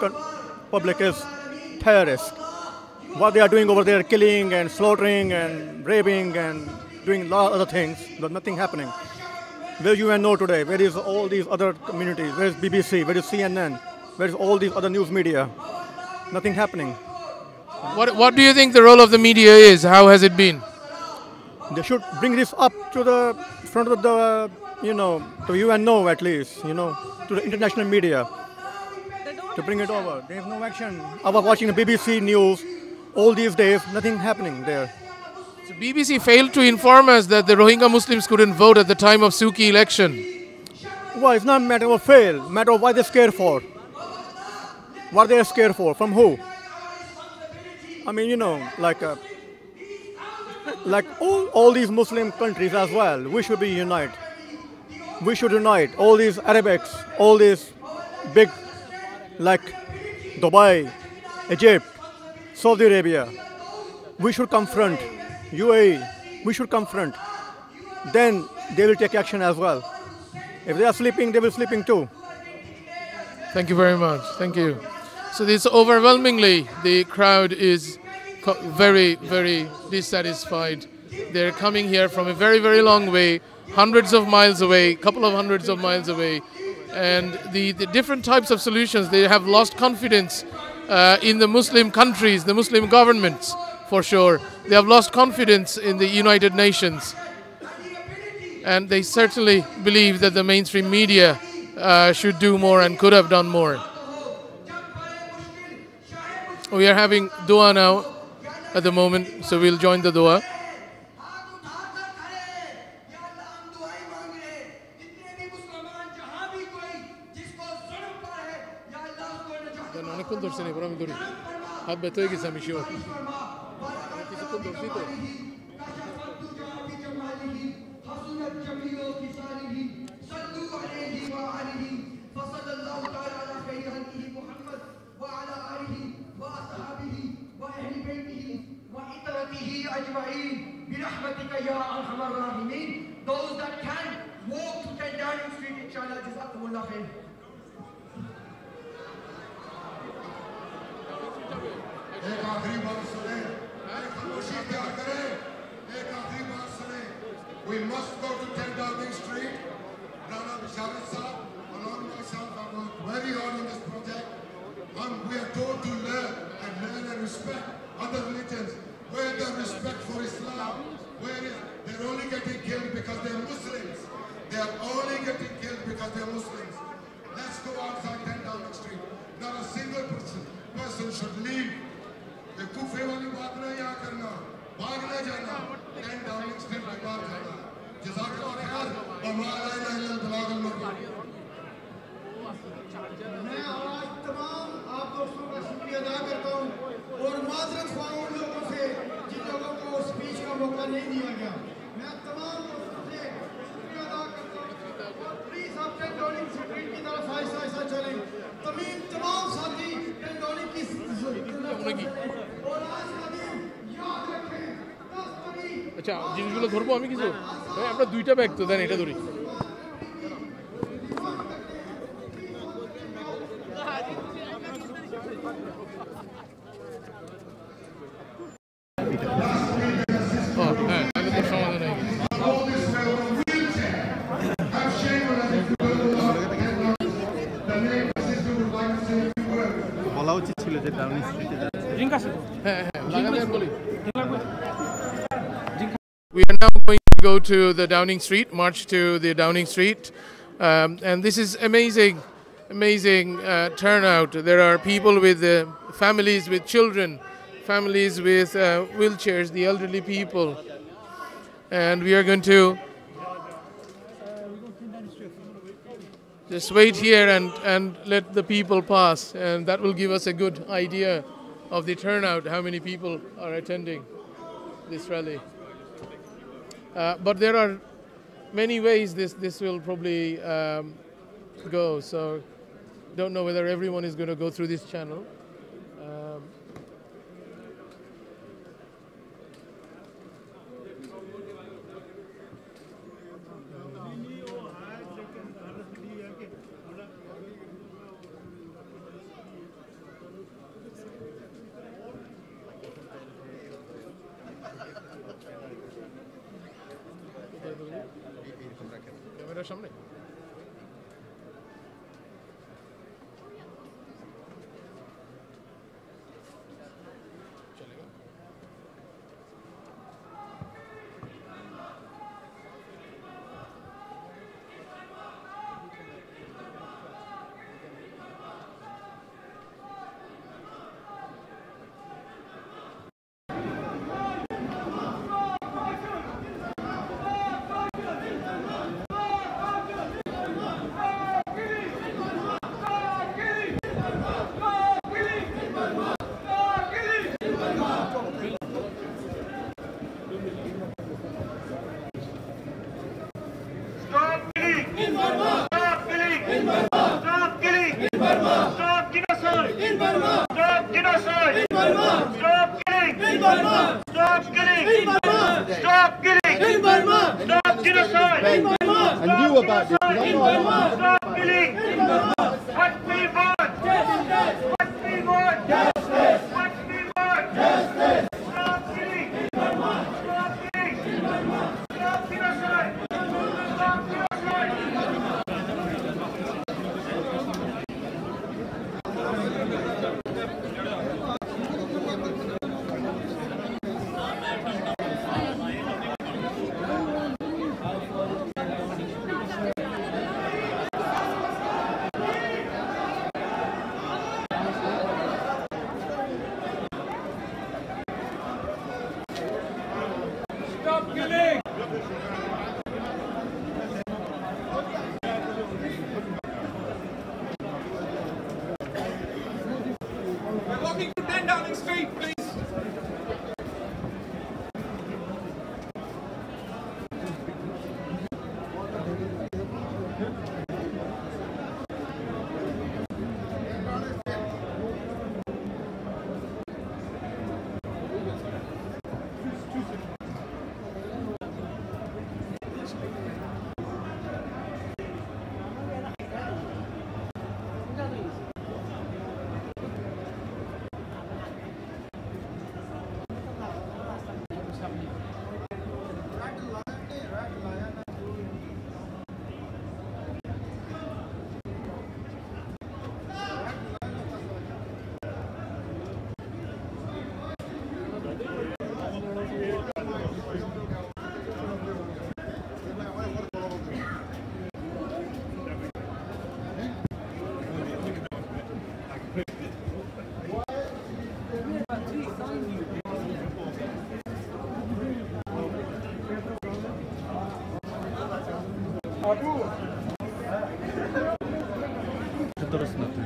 public is terrorist. What they are doing over there, killing and slaughtering and raping and doing a lot of other things, but nothing happening. Where's UNO today? Where is all these other communities? Where's BBC? Where is CNN? Where's all these other news media? Nothing happening. What do you think the role of the media is? How has it been? They should bring this up to the front of the, to UNO at least, to the international media, to bring it over. There's no action. I was watching the BBC news all these days, nothing happening there. So BBC failed to inform us that the Rohingya Muslims couldn't vote at the time of Suki election. Well, it's not a matter of fail, matter of why they're scared for. What they're scared for, from who? I mean, you know, like all these Muslim countries as well, we should be united. We should unite all these Arabics, all these big, like Dubai, Egypt, Saudi Arabia. We should confront UAE. We should confront. Then they will take action as well. If they are sleeping, they will sleeping too. Thank you very much. Thank you. So this overwhelmingly, the crowd is very, very dissatisfied. They're coming here from a very, very long way, hundreds of miles away, couple of hundreds of miles away. And the different types of solutions, they have lost confidence in the Muslim countries, the Muslim governments, for sure. They have lost confidence in the United Nations. And they certainly believe that the mainstream media should do more and could have done more. We are having dua now at the moment, so we'll join the dua. Those that can walk to 10 Downing Street, inshallah, jazakumullah khair. We must go to 10 Downing Street. Rana Bisharat Saab, along myself, I worked very hard in this project. And we are told to learn and respect other religions. Where the respect for Islam? They're only getting killed because they're Muslims. They are only getting killed because they're Muslims. Let's go outside 10 Downing Street. Not a single person should leave. The kufre wali baat nahi yahan karna. Bhagna jana. 10 Downing Street mein baat jana. Jazakallah khair. Wa ma alayna illa al-balagh al-mubin. मैं आज तमाम आप दोस्तों का शुक्रिया अदा करता हूँ और माजरत ख्वाह उन लोगों से जिन लोगों को स्पीच का मौका नहीं दिया गया मैं तमाम दोस्तों से शुक्रिया अदा करता हूँ और प्लीज आप 10 डॉलिंग स्ट्रीट की तरफ आहिस्ता आहिस्ता चलें तमाम साथी 10 डॉलिंग की और आज का दिन याद रखें 10 तारीख আচ্ছা জিনিসগুলো ধরবো আমি কিছু ভাই আমরা দুইটা ব্যাগ তো দেন এটা ধরি বলা উচিত ছিল যে ডাউনিং স্ট্রিটে যাচ্ছে ড্রিঙ্ক আছে হ্যাঁ হ্যাঁ লাগাতে বলি We are now going to go to the Downing Street, march to the Downing Street, and this is amazing turnout. There are people with families with children, families with wheelchairs, the elderly people, and we are going to just wait here and let the people pass, and that will give us a good idea of the turnout, how many people are attending this rally. But there are many ways this will probably go, so don't know whether everyone is going to go through this channel. ক্যামেরার সামনে In Burma. Stop genocide. In Burma. Stop killing. In Burma. Stop killing. In Burma. Stop killing. In Burma. Stop genocide. In Burma. I knew about this. In Burma. Stop killing. In Burma. What we want. Justice. What we want. Justice. What we want. Justice. Stop killing. In Burma. Stop killing. In Burma. Stop genocide. Stop genocide. Stop killing. We're walking to 10 Downing Street, please. Seterusnya tuh.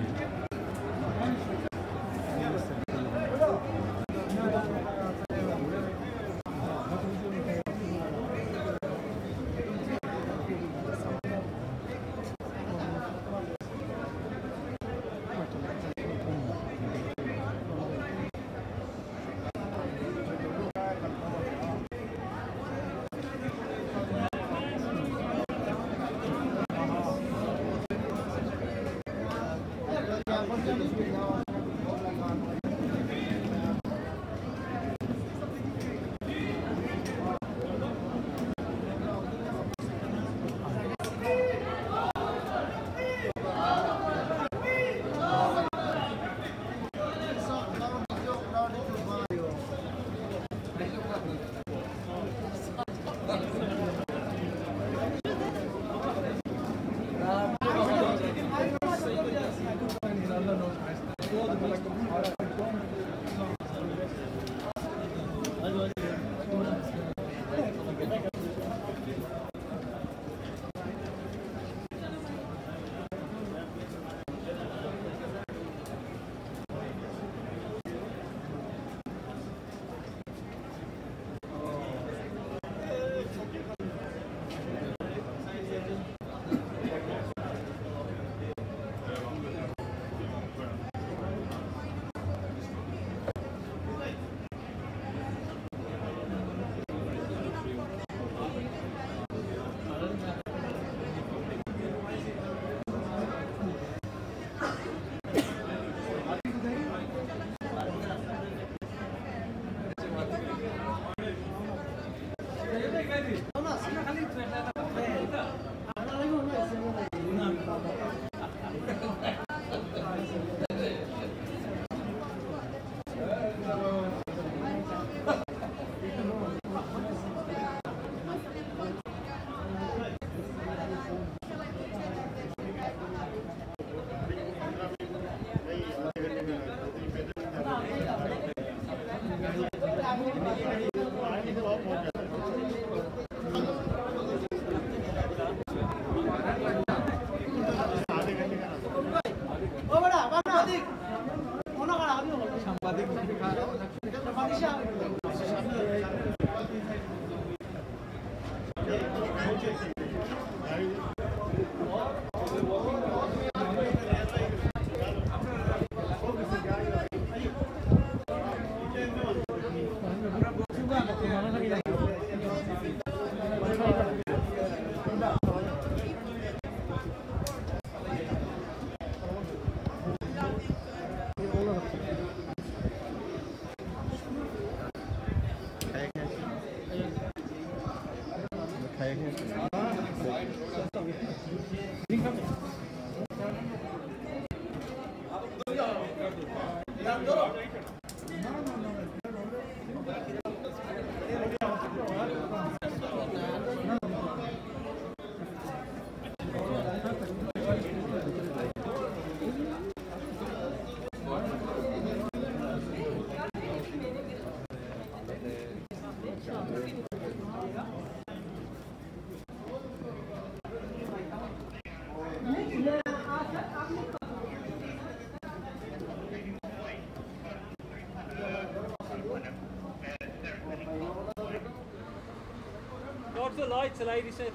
Go to the lights, the lady said.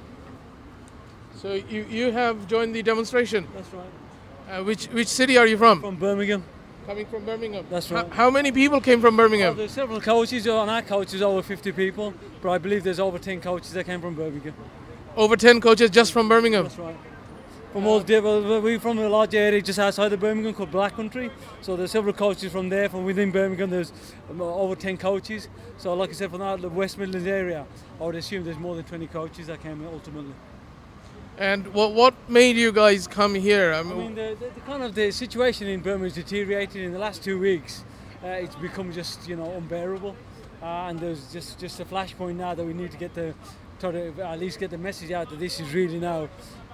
So you have joined the demonstration? That's right. Which city are you from? From Birmingham. Coming from Birmingham? That's right. How many people came from Birmingham? Well, there's several coaches. On our coach there's over 50 people, but I believe there's over 10 coaches that came from Birmingham. Over 10 coaches just from Birmingham? That's right. From all we're from a large area just outside of Birmingham called Black Country. So there's several coaches from there. From within Birmingham there's over 10 coaches. So like I said, from the West Midlands area, I would assume there's more than 20 coaches that came ultimately. And what made you guys come here? I mean the kind of the situation in Burma is deteriorated in the last 2 weeks. It's become just unbearable, and there's just a flashpoint now that we need to try to at least get the message out that this is really now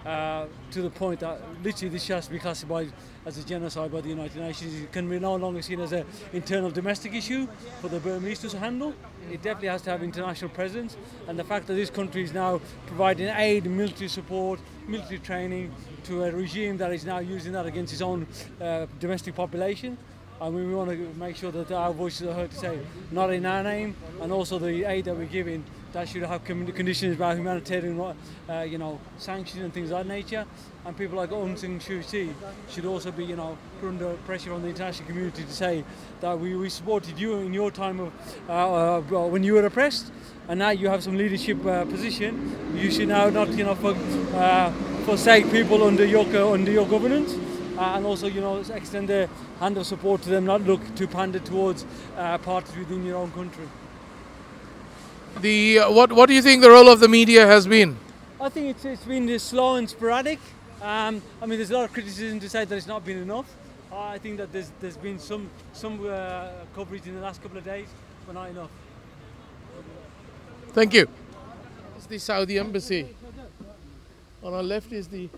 to the point that literally this has to be classified as a genocide by the United Nations. It can be no longer seen as an internal domestic issue for the Burmese to handle. It definitely has to have international presence, and the fact that this country is now providing aid, military support, military training to a regime that is now using that against its own domestic population. And we want to make sure that our voices are heard to say, not in our name, and also the aid that we're giving, that should have conditions about humanitarian, sanctions and things of that nature. And people like Aung San Suu Kyi should also be, put under pressure on the international community to say that we supported you in your time of when you were oppressed, and now you have some leadership position. You should now not, forsake people under your governance. And also, extend a hand of support to them, not look to pander towards parties within your own country. What do you think the role of the media has been? I think it's been slow and sporadic. I mean, there's a lot of criticism to say that it's not been enough. I think that there's been some coverage in the last couple of days, but not enough. Thank you. It's the Saudi Embassy. On our left is the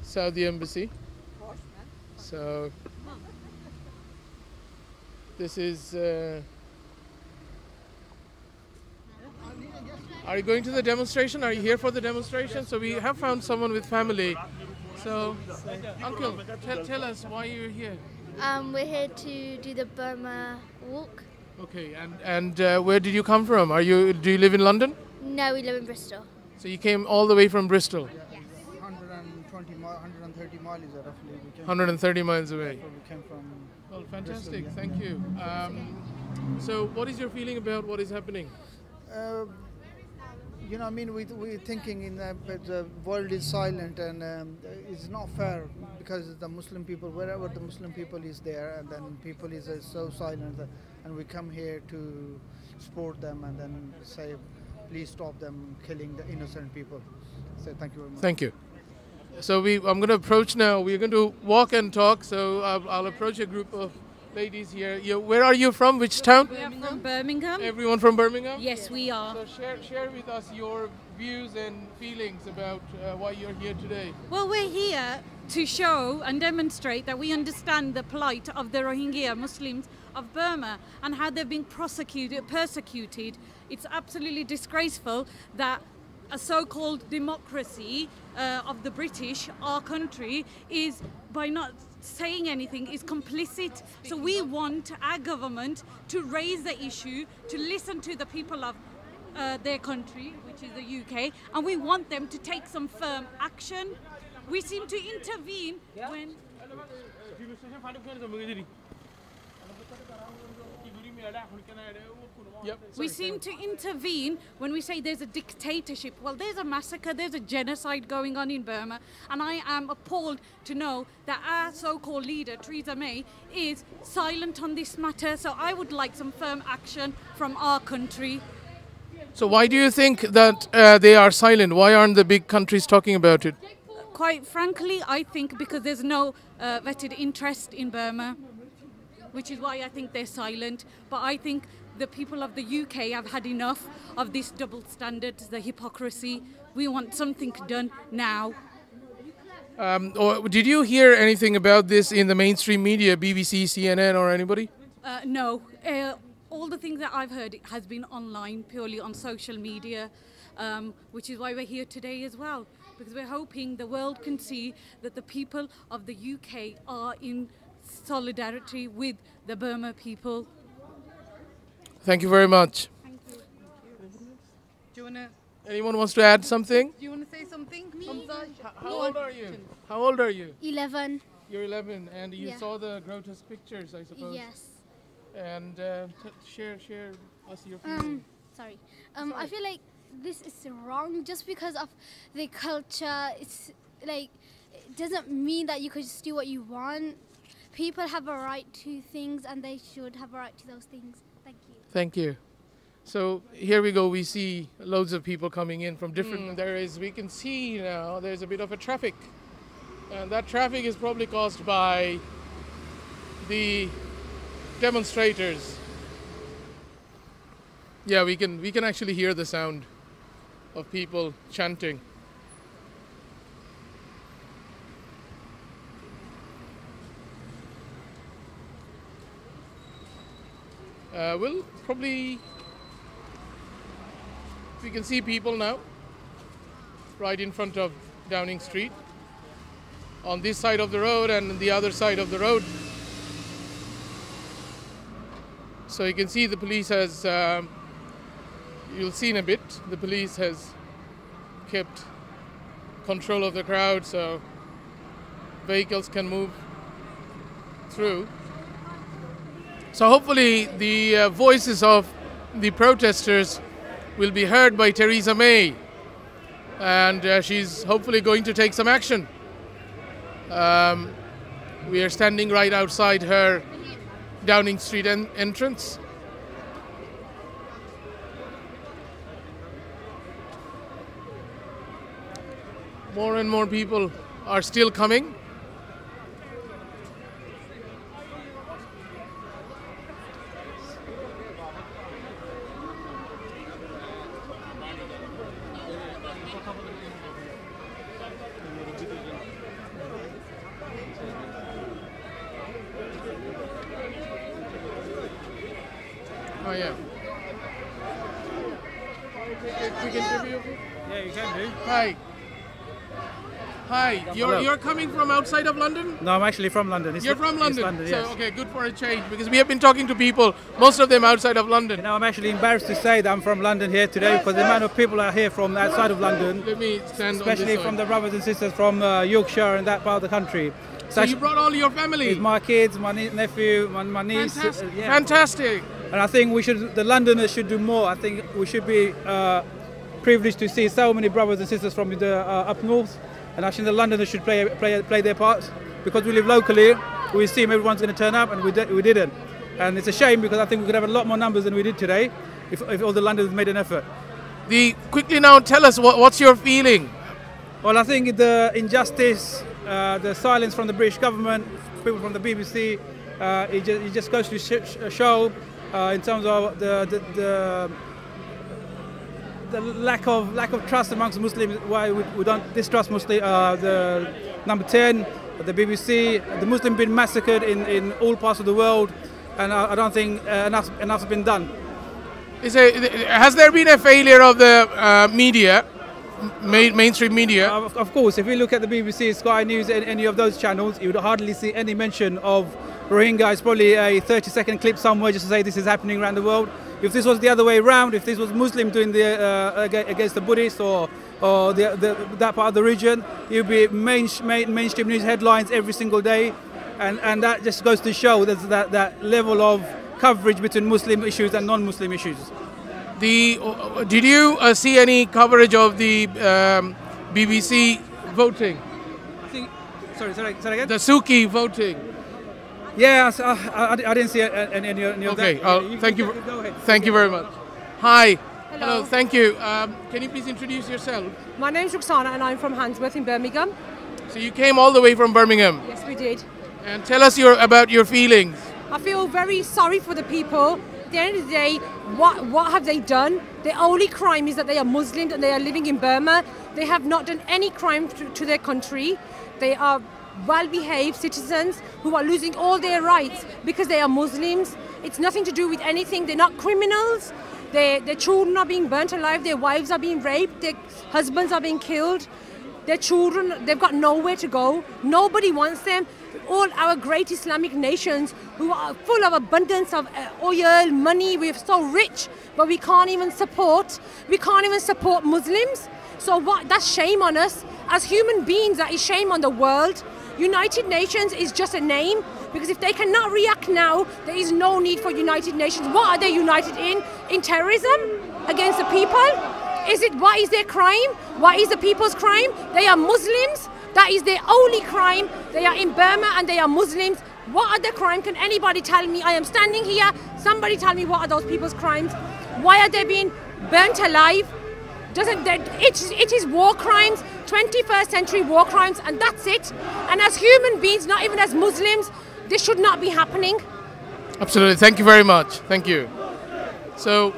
Saudi Embassy. So this is. Are you going to the demonstration? Are you here for the demonstration? So we have found someone with family. So, Uncle, tell us why you're here. We're here to do the Burma walk. Okay, and where did you come from? Do you live in London? No, we live in Bristol. So you came all the way from Bristol? 130 miles roughly. 130 miles away. We came from. Well, fantastic. Bristol, yeah. Thank you. So what is your feeling about what is happening? We're thinking but the world is silent, and it's not fair because the Muslim people, wherever the Muslim people is there, and then people is so silent, and we come here to support them and then say, please stop them killing the innocent people. So thank you very much. Thank you. So I'm going to approach now. We're going to walk and talk. So I'll approach a group of ladies here. Where are you from? Which town? We are from Birmingham. Everyone from Birmingham? Yes, we are. So share with us your views and feelings about why you're here today. Well, we're here to show and demonstrate that we understand the plight of the Rohingya Muslims of Burma and how they've been persecuted. It's absolutely disgraceful that a so-called democracy of the British, our country, is by not saying anything, is complicit. So we want our government to raise the issue, to listen to the people of their country, which is the UK, and we want them to take some firm action. We seem to intervene when... Yep. We seem to intervene when we say there's a dictatorship. Well, there's a massacre, there's a genocide going on in Burma, and I am appalled to know that our so-called leader, Theresa May, is silent on this matter. So I would like some firm action from our country So why do you think that they are silent? Why aren't the big countries talking about it? Quite frankly, I think because there's no vetted interest in Burma, which is why I think they're silent. But I think the people of the UK have had enough of this double standard, the hypocrisy. We want something done now. Or did you hear anything about this in the mainstream media, BBC, CNN, or anybody? No. All the things that I've heard has been online, purely on social media, which is why we're here today as well. Because we're hoping the world can see that the people of the UK are in solidarity with the Burma people. Thank you very much. Thank you. Do you want to? Anyone wants to add something? Do you want to say something? How old are you? How old are you? 11. You're 11, and you Yeah. saw the grotesque pictures, I suppose. Yes. And share us your feelings. Sorry. I feel like this is wrong just because of the culture. It's like, it doesn't mean that you could just do what you want. People have a right to things and they should have a right to those things. Thank you. Thank you. So here we go. We see loads of people coming in from different. We can see now there's a bit of a traffic, and that traffic is probably caused by the demonstrators. Yeah, we can actually hear the sound of people chanting. We'll probably, we can see people now right in front of Downing Street on this side of the road and the other side of the road. So you can see the police has, you'll see in a bit, the police has kept control of the crowd so vehicles can move through. So hopefully the voices of the protesters will be heard by Theresa May, and she's hopefully going to take some action. We are standing right outside her Downing Street entrance. More and more people are still coming. Oh yeah. Quick interview. Yeah, you can do. Hi. Hi. You're coming from outside of London? No, I'm actually from London. You're from London? London, So yes. okay, good for a change, because we have been talking to people, most of them outside of London. You know, I'm actually embarrassed to say that I'm from London here today because the amount of people are here from outside of London. Let me stand on especially this from side. the brothers and sisters from Yorkshire and that part of the country. So you brought all your family? It's my kids, my nephew, my niece. Fantastic. Yeah. Fantastic. And I think the Londoners should do more. I think we should be privileged to see so many brothers and sisters from the up north. And I think the Londoners should play their parts. Because we live locally, we assume everyone's going to turn up, and we didn't. And it's a shame because I think we could have a lot more numbers than we did today if all the Londoners made an effort. Quickly now, tell us, what's your feeling? Well, I think the injustice, the silence from the British government, people from the BBC, it just goes to show in terms of the lack of trust amongst Muslims, why we don't distrust Muslim. The number 10, the BBC, the Muslim been massacred in all parts of the world, and I don't think enough's been done. Has there been a failure of the media, mainstream media? Of course, if you look at the BBC, Sky News, and any of those channels, you would hardly see any mention of Rohingya. It's probably a 30-second clip somewhere just to say this is happening around the world. If this was the other way around, if this was Muslim doing against the Buddhists or that part of the region, it would be mainstream news headlines every single day, and that just goes to show that level of coverage between Muslim issues and non-Muslim issues. Did you see any coverage of the BBC voting? Sorry again? The Suki voting. Yes, I didn't see any of that. Okay, thank you. Go ahead. Thank you very much. Hi, Hello, thank you. Can you please introduce yourself? My name's Roxana and I'm from Handsworth in Birmingham. So you came all the way from Birmingham. Yes, we did. And tell us about your feelings. I feel very sorry for the people. At the end of the day, what have they done? The only crime is that they are Muslims and they are living in Burma. They have not done any crime to their country. They are well-behaved citizens who are losing all their rights because they are Muslims. It's nothing to do with anything. They're not criminals. Their children are being burnt alive. Their wives are being raped. Their husbands are being killed. Their children, they've got nowhere to go. Nobody wants them. All our great Islamic nations who are full of abundance of oil, money, we're so rich, but we can't even support Muslims. So that's shame on us. As human beings, that is shame on the world. United Nations is just a name, because if they cannot react now, there is no need for United Nations. What are they united in? In terrorism against the people? What is their crime? What is the people's crime? They are Muslims. That is their only crime. They are in Burma and they are Muslims. What other crime can anybody tell me? I am standing here. Somebody tell me what are those people's crimes? Why are they being burnt alive? It is war crimes, 21st century war crimes, and that's it. And as human beings, not even as Muslims, this should not be happening. Absolutely. Thank you very much. Thank you. So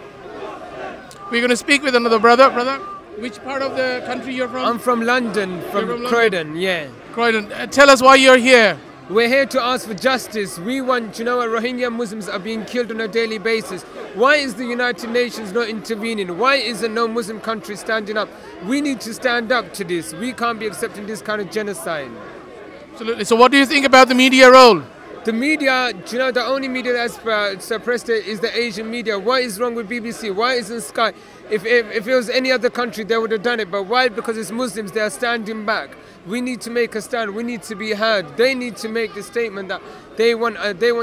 we're going to speak with another brother. Brother, which part of the country you're from? I'm from London, from Croydon, yeah. Croydon. Tell us why you're here. We're here to ask for justice. We want, Rohingya Muslims are being killed on a daily basis. Why is the United Nations not intervening? Why isn't no Muslim country standing up? We need to stand up to this. We can't be accepting this kind of genocide. Absolutely. So what do you think about the media role? The media, the only media that's suppressed it is the Asian media. What is wrong with BBC? Why isn't Sky? If it was any other country, they would have done it. But why? Because it's Muslims, they are standing back. We need to make a stand. We need to be heard. They need to make the statement that they want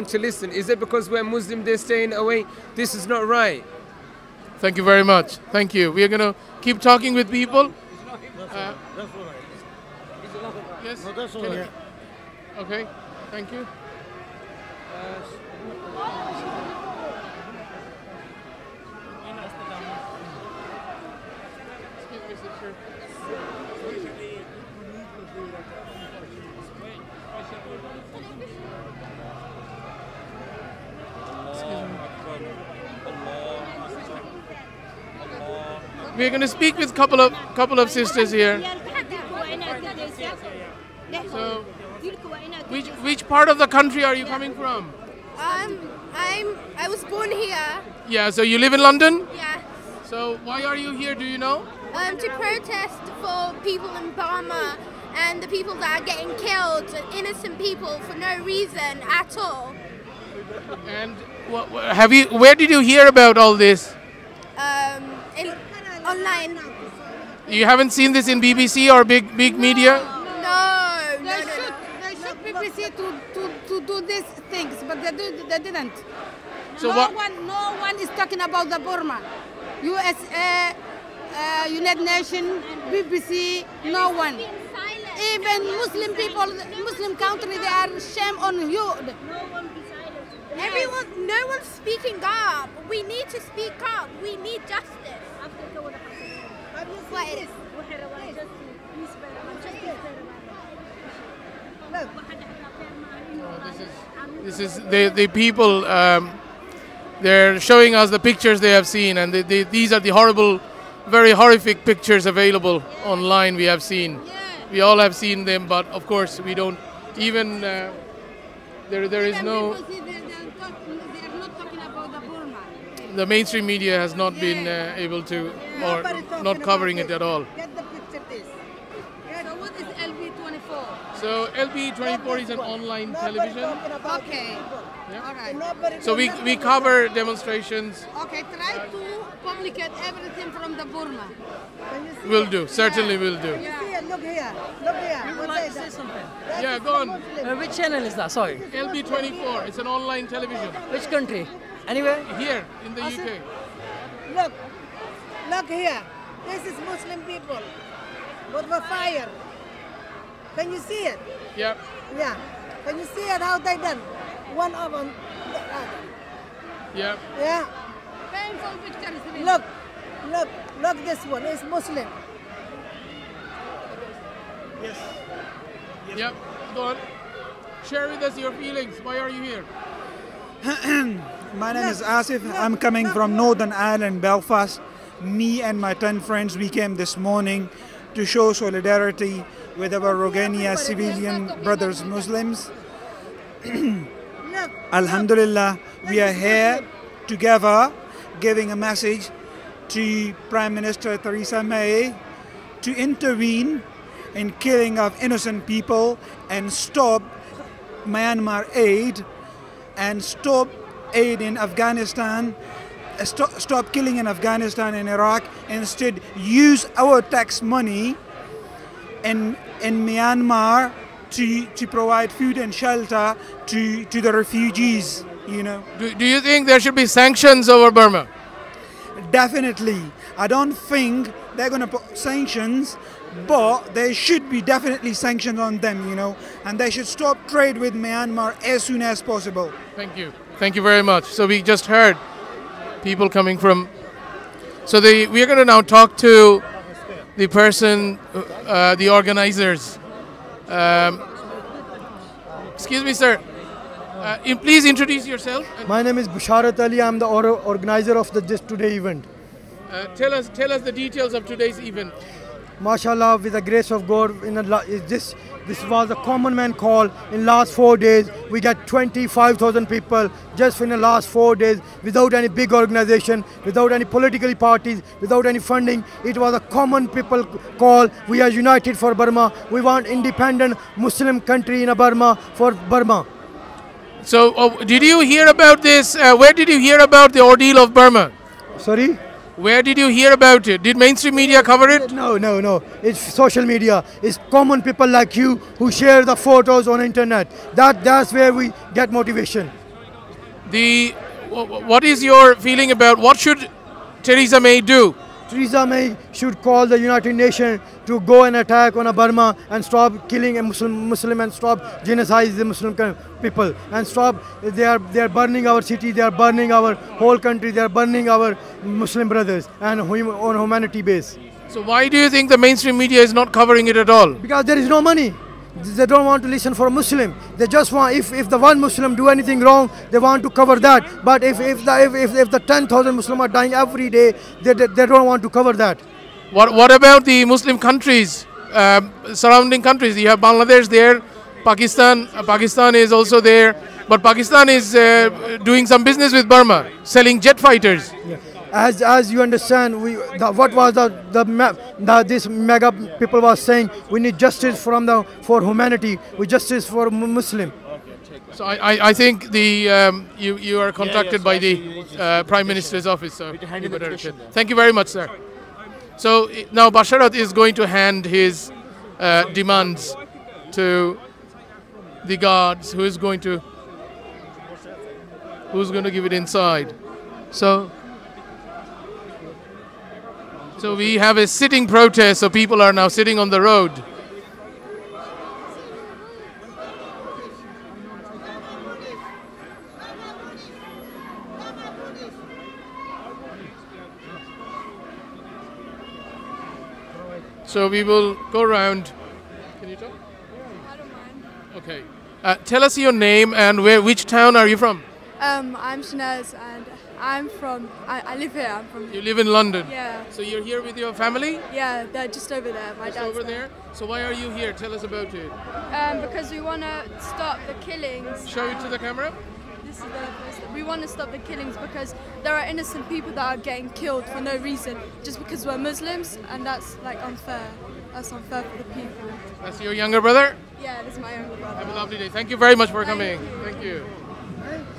to listen. Is it because we're Muslim they're staying away? This is not right. Thank you very much. Thank you. We are going to keep talking with people. That's all right. Yes? No, that's all right. Okay. Thank you. We're going to speak with couple of sisters here. So, which part of the country are you coming from? I was born here. Yeah, so you live in London? Yeah. So why are you here, do you know? To protest for people in Burma and the people that are getting killed, innocent people for no reason at all. And where did you hear about all this? Online. You haven't seen this in BBC or big media? No. They should BBC to do these things, but they didn't. So no one is talking about the Burma. USA, United Nations, BBC, no one. Even Muslim people, Muslim country, they are shame on you. No one's speaking up. We need to speak up. We need justice. What is? This is the people. They're showing us the pictures they have seen, and these are the horrible, very horrific pictures available online. We have seen. We all have seen them, but of course we don't even. There is no. The mainstream media has not been able to, or not covering it at all. Get the picture, this. So what is LB24? So LB24 is an online television. Okay. Yeah. All right. So we cover demonstrations. Okay, try to publicate everything from the Burma. Will do. Certainly will do. Yeah. Look here. Look here. You would like to say something? Yeah, go on. Which channel is that? Sorry. LB24. It's an online television. Which country? Anywhere? Here in the UK. Look here. This is Muslim people. What were fire? Can you see it? Yeah. Yeah. Can you see it how they done? One of them. Yeah. Yeah. Painful pictures. Look. Look this one, it's Muslim. Yes. Yep, go on. Share with us your feelings. Why are you here? My name is Asif. I'm coming from Northern Ireland, Belfast. Me and my 10 friends, we came this morning to show solidarity with our Rohingya civilian brothers Muslims. Alhamdulillah, we are here together giving a message to Prime Minister Theresa May to intervene in killing of innocent people and stop Myanmar aid and stop aid in Afghanistan, stop killing in Afghanistan and Iraq, instead use our tax money in Myanmar to provide food and shelter to the refugees, you know. Do you think there should be sanctions over Burma? Definitely. I don't think they're going to put sanctions, but there should be definitely sanctions on them, you know, and they should stop trade with Myanmar as soon as possible. Thank you. Thank you very much. So we just heard people coming from... So we are going to now talk to the person, the organizers. Excuse me, sir. Please introduce yourself. My name is Busharat Ali. I'm the organizer of this today event. Tell us the details of today's event. MashaAllah, with the grace of God, this was a common man call. In last 4 days, we got 25,000 people just in the last 4 days, without any big organization, without any political parties, without any funding. It was a common people call. We are united for Burma. We want independent Muslim country in Burma for Burma. So, did you hear about this? Where did you hear about the ordeal of Burma? Sorry? Where did you hear about it? Did mainstream media cover it? No. It's social media. It's common people like you who share the photos on internet. That's where we get motivation. What is your feeling about what should Theresa May do? Theresa May should call the United Nations to go and attack on Burma and stop killing a Muslim and stop genocide the Muslim people and stop. They are burning our city. They are burning our whole country. They are burning our Muslim brothers and on humanity base. So why do you think the mainstream media is not covering it at all? Because there is no money. They don't want to listen for a Muslim. They just want, if the one Muslim do anything wrong, they want to cover that. But if the 10,000 Muslims are dying every day, they don't want to cover that. What about the Muslim countries, surrounding countries? You have Bangladesh there, Pakistan. Pakistan is also there, but Pakistan is doing some business with Burma, selling jet fighters. Yeah. As you understand, what was this mega people was saying, we need justice for humanity, we justice for Muslim. So I think you are contacted by the Prime Minister's office. So you better thank you very much, sir. So now Basharat is going to hand his demands to the guards. Who's going to give it inside? So we have a sitting protest, so people are now sitting on the road. So we will go around. Can you talk? I don't mind. Okay. Tell us your name and which town are you from? I'm Shanaz and I live here. I'm from. You live in London? Yeah. So you're here with your family? Yeah, they're just over there. My just dad's over there? So why are you here? Tell us about it. Because we want to stop the killings. Show it to the camera. This is the place. We want to stop the killings because there are innocent people that are getting killed for no reason, just because we're Muslims, and that's like unfair. That's unfair for the people. That's your younger brother? Yeah, this is my younger brother. Have a lovely day. Thank you very much for coming. Thank you.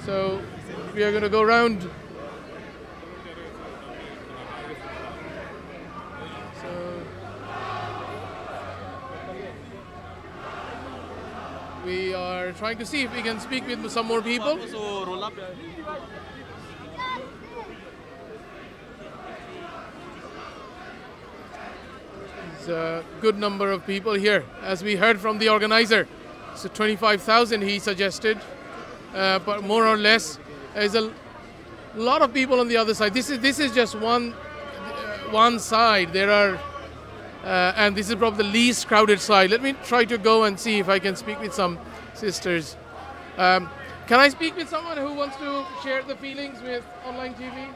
So we are going to go around. We are trying to see if we can speak with some more people. There's a good number of people here, as we heard from the organizer. So 25,000 he suggested, but more or less, there's a lot of people on the other side. This is just one one side there are, and this is probably the least crowded side. Let me try to go and see if I can speak with some sisters. Can I speak with someone who wants to share the feelings with online TV?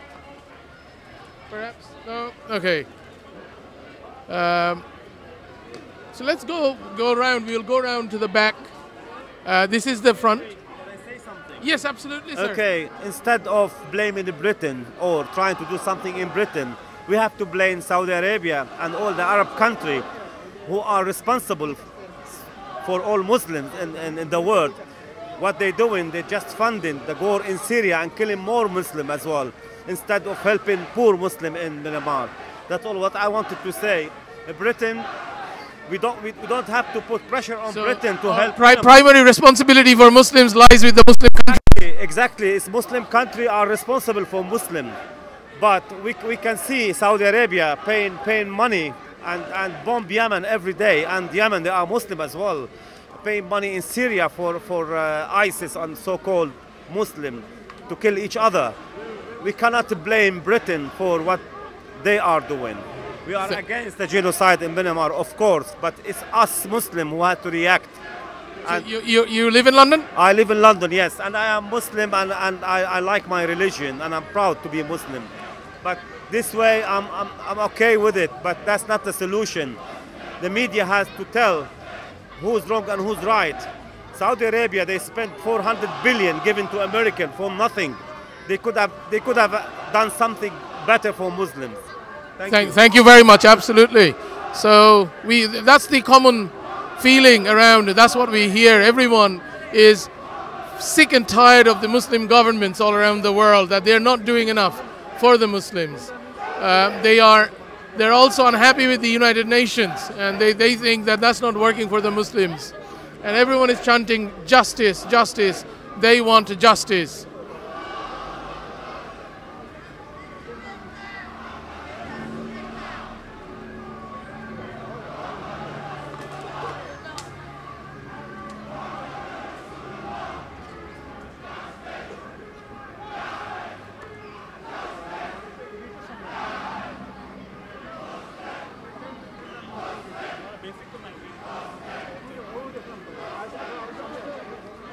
Perhaps? No? Okay. So let's go around. We'll go around to the back. This is the front. Can I say something? Yes, absolutely, sir. Okay, instead of blaming Britain or trying to do something in Britain, we have to blame Saudi Arabia and all the Arab countries who are responsible for all Muslims in the world. What they're doing, they're just funding the war in Syria and killing more Muslims as well, instead of helping poor Muslims in Myanmar. That's all what I wanted to say. Britain, we don't have to put pressure on Britain to help. Primary responsibility for Muslims lies with the Muslim country. Exactly, it's Muslim countries are responsible for Muslims, but we can see Saudi Arabia paying money and bomb Yemen every day, and Yemen they are Muslim as well, paying money in Syria for ISIS and so-called Muslim to kill each other. We cannot blame Britain for what they are doing. We are against the genocide in Myanmar, of course, but it's us Muslims who have to react. And you live in London? I live in London, yes, and I am Muslim, and I like my religion, and I'm proud to be a Muslim. But this way, I'm okay with it, but that's not the solution. The media has to tell who's wrong and who's right. Saudi Arabia, they spent 400 billion given to Americans for nothing. They could have done something better for Muslims. Thank you very much. Absolutely. So that's the common feeling around. That's what we hear. Everyone is sick and tired of the Muslim governments all around the world, that they're not doing enough for the Muslims. They're also unhappy with the United Nations, and they think that that's not working for the Muslims. And everyone is chanting justice, justice. They want justice.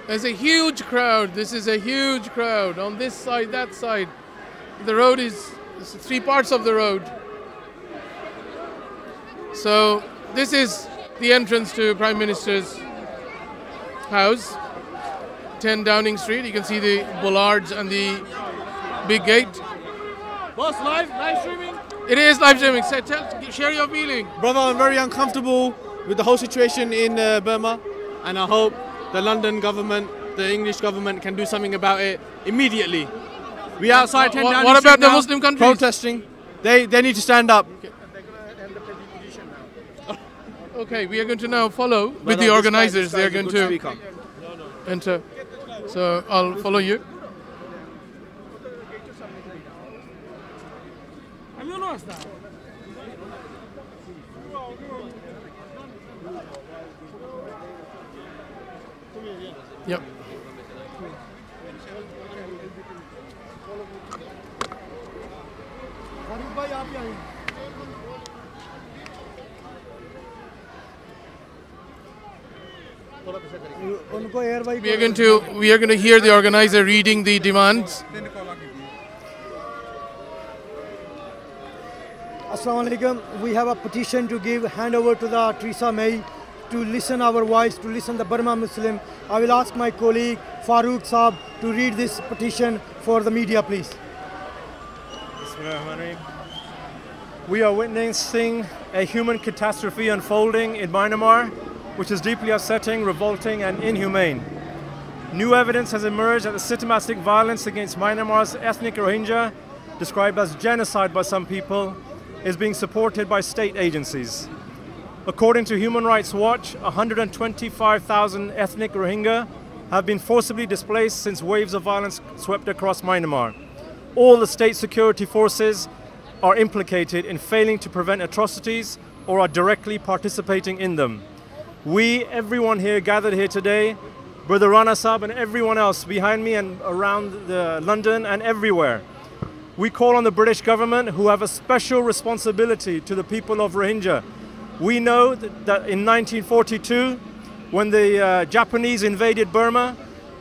There's a huge crowd. This is a huge crowd on this side, that side. The road is three parts of the road. So this is the entrance to Prime Minister's house, 10 Downing Street. You can see the bollards and the big gate. Boss, live streaming? It is live streaming. So share your feeling. Brother, I'm very uncomfortable with the whole situation in Burma, and I hope the London government, the English government can do something about it immediately. We are outside 10 Downing Street What about the now, Muslim countries? protesting. They need to stand up. Okay, we are going to now follow with the organizers. They are going to enter. So I'll follow you. Yep. We are going to hear the organizer reading the demands. Assalamu alaikum. We have a petition to give handover to the Theresa May to listen our voice, to listen the Burma Muslim. I will ask my colleague Farooq Saab to read this petition for the media, please. We are witnessing a human catastrophe unfolding in Myanmar, which is deeply upsetting, revolting, and inhumane. New evidence has emerged that the systematic violence against Myanmar's ethnic Rohingya, described as genocide by some people, is being supported by state agencies. According to Human Rights Watch, 125,000 ethnic Rohingya have been forcibly displaced since waves of violence swept across Myanmar. All the state security forces are implicated in failing to prevent atrocities or are directly participating in them. We, everyone here gathered here today, Brother Rana Saab and everyone else behind me and around London and everywhere, We call on the British government, who have a special responsibility to the people of Rohingya. We know that in 1942, when the Japanese invaded Burma,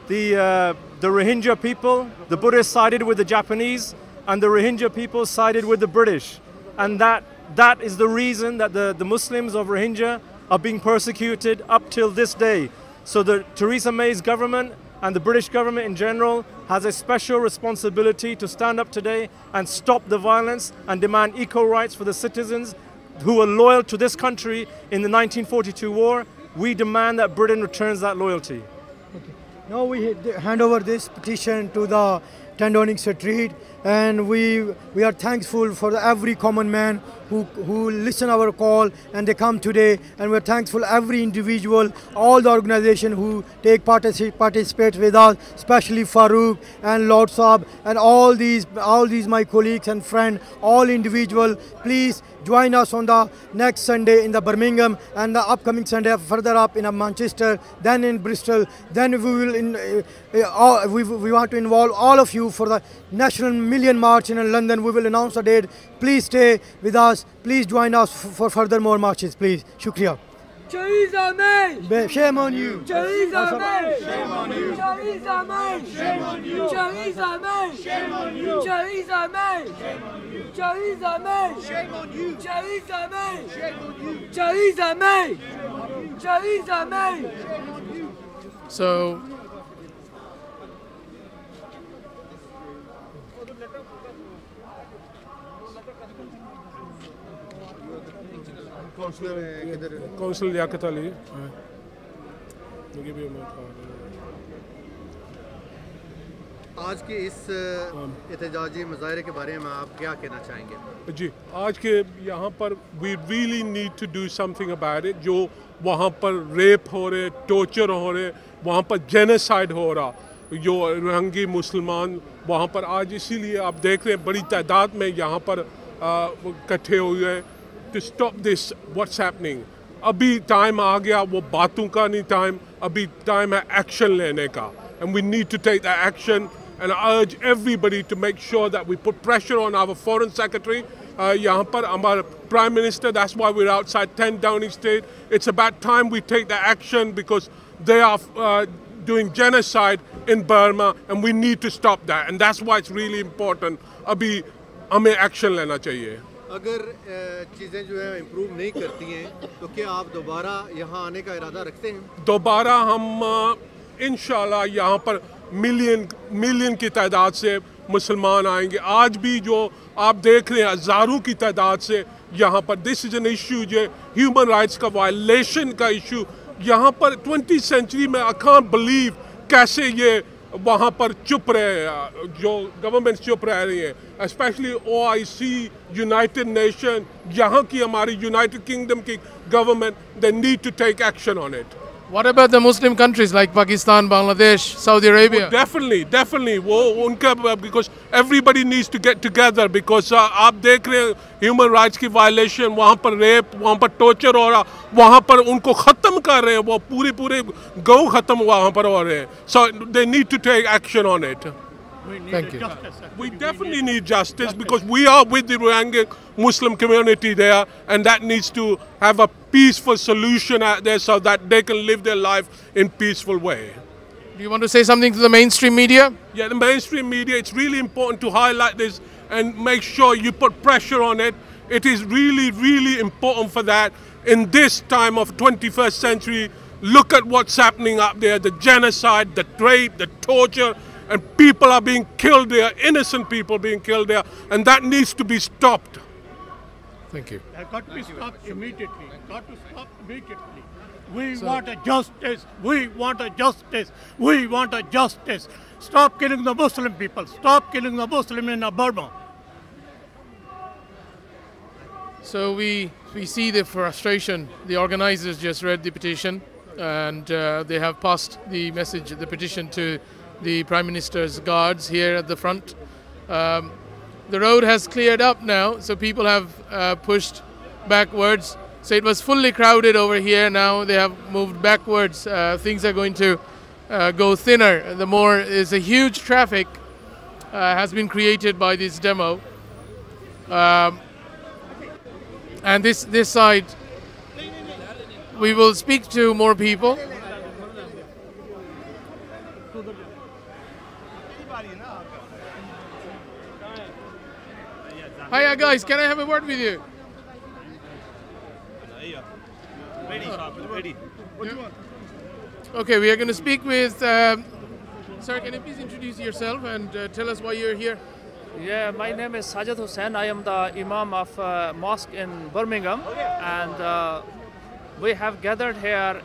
the Rohingya people, the Buddhists sided with the Japanese, and the Rohingya people sided with the British. And that is the reason that the Muslims of Rohingya are being persecuted up till this day. So the Theresa May's government and the British government in general has a special responsibility to stand up today and stop the violence and demand equal rights for the citizens who were loyal to this country in the 1942 war. We demand that Britain returns that loyalty. Okay. Now we hand over this petition to the 10 Downing Street, and we are thankful for every common man who listen our call and they come today, and we're thankful every individual, all the organization who participate with us, especially Farouk and Lord Saab and all these my colleagues and friends, all individual. Please join us on the next Sunday in the Birmingham, and the upcoming Sunday further up in Manchester, then in Bristol. Then we will we want to involve all of you for the National Million March in London. We will announce the date. Please stay with us. Please join us for further more marches. Please. Shukriya. Theresa May! Shame on you! Theresa May! Shame on you! Theresa May! Shame on you! Theresa May! Shame on you! Theresa May! Shame on you! Theresa May! Shame on you! Theresa May! Shame on you! Theresa May! Theresa May! So Council Liaquat Ali. आज के इस एहतजाजी मुजाहरे के बारे में आप क्या कहना चाहेंगे? जी, आज के यहाँ पर we really need to do something about it. जो वहाँ पर रेप हो रहे, टॉर्चर हो रहे, वहाँ पर जेनोसाइड हो रहा, जो रोहिंग्या मुसलमान वहाँ पर आज, इसीलिए आप देख रहे हैं बड़ी तादाद में यहाँ पर इकट्ठे हुए हैं to stop this what's happening. अभी टाइम आ गया, वो बातों का नहीं टाइम, अभी टाइम है एक्शन लेने का, and we need to take that action. And I urge everybody to make sure that we put pressure on our foreign secretary. यहाँ पर हमारा prime minister. That's why we're outside 10 Downing Street. It's about time we take the action because they are doing genocide in Burma, and we need to stop that. And that's why it's really important. अभी हमें action लेना चाहिए. अगर चीज़ें जो है improve नहीं करती हैं तो क्या आप दोबारा यहाँ आने का इरादा रखते हैं? दोबारा हम इंशाल्लाह यहाँ पर मिलियन की तादाद से मुसलमान आएंगे. आज भी जो आप देख रहे हैं हज़ारों की तादाद से यहाँ पर, दिस इज़ एन इशू जो ह्यूमन राइट्स का वायलेशन का इशू यहाँ पर 20th सेंचुरी में. आई कांट बिलीव कैसे ये वहाँ पर चुप रहे, जो गवर्नमेंट चुप रह रही है, स्पेशली OIC, यूनाइटेड नेशन, यहाँ की हमारी यूनाइटेड किंगडम की government, they need to take action on it. What about the Muslim countries like Pakistan, Bangladesh, Saudi Arabia? Definitely. वो उनका, because everybody needs to get together because आप देख रहे हैं human rights की violation, वहाँ पर rape, वहाँ पर torture हो रहा, वहाँ पर उनको ख़त्म कर रहे हैं, वो पूरे गाँव ख़त्म वहाँ पर हो रहे हैं. So they need to take action on it. Thank you. We definitely need justice because we are with the Rohingya Muslim community there, and that needs to have a peaceful solution out there so that they can live their life in peaceful way. Do you want to say something to the mainstream media? Yeah, the mainstream media, it's really important to highlight this and make sure you put pressure on it. It is really important for that. In this time of 21st century, look at what's happening up there, the genocide, the rape, the torture, and people are being killed there, innocent people being killed there, and that needs to be stopped. Thank you. They've got to be stopped immediately. Got to stop immediately. We want a justice. We want a justice. We want a justice. Stop killing the Muslim people. Stop killing the Muslim in Burma. So we see the frustration. The organizers just read the petition, and they have passed the message, the petition, to the Prime Minister's guards here at the front. The road has cleared up now, so people have pushed backwards. So it was fully crowded over here. Now they have moved backwards. Things are going to go thinner. The more is a huge traffic has been created by this demo. And this side, we will speak to more people. Hiya guys, can I have a word with you? Ready. What do you want? Okay, we are going to speak with... sir, can you please introduce yourself and tell us why you're here? Yeah, my name is Sajid Hussain. I am the Imam of mosque in Birmingham, and we have gathered here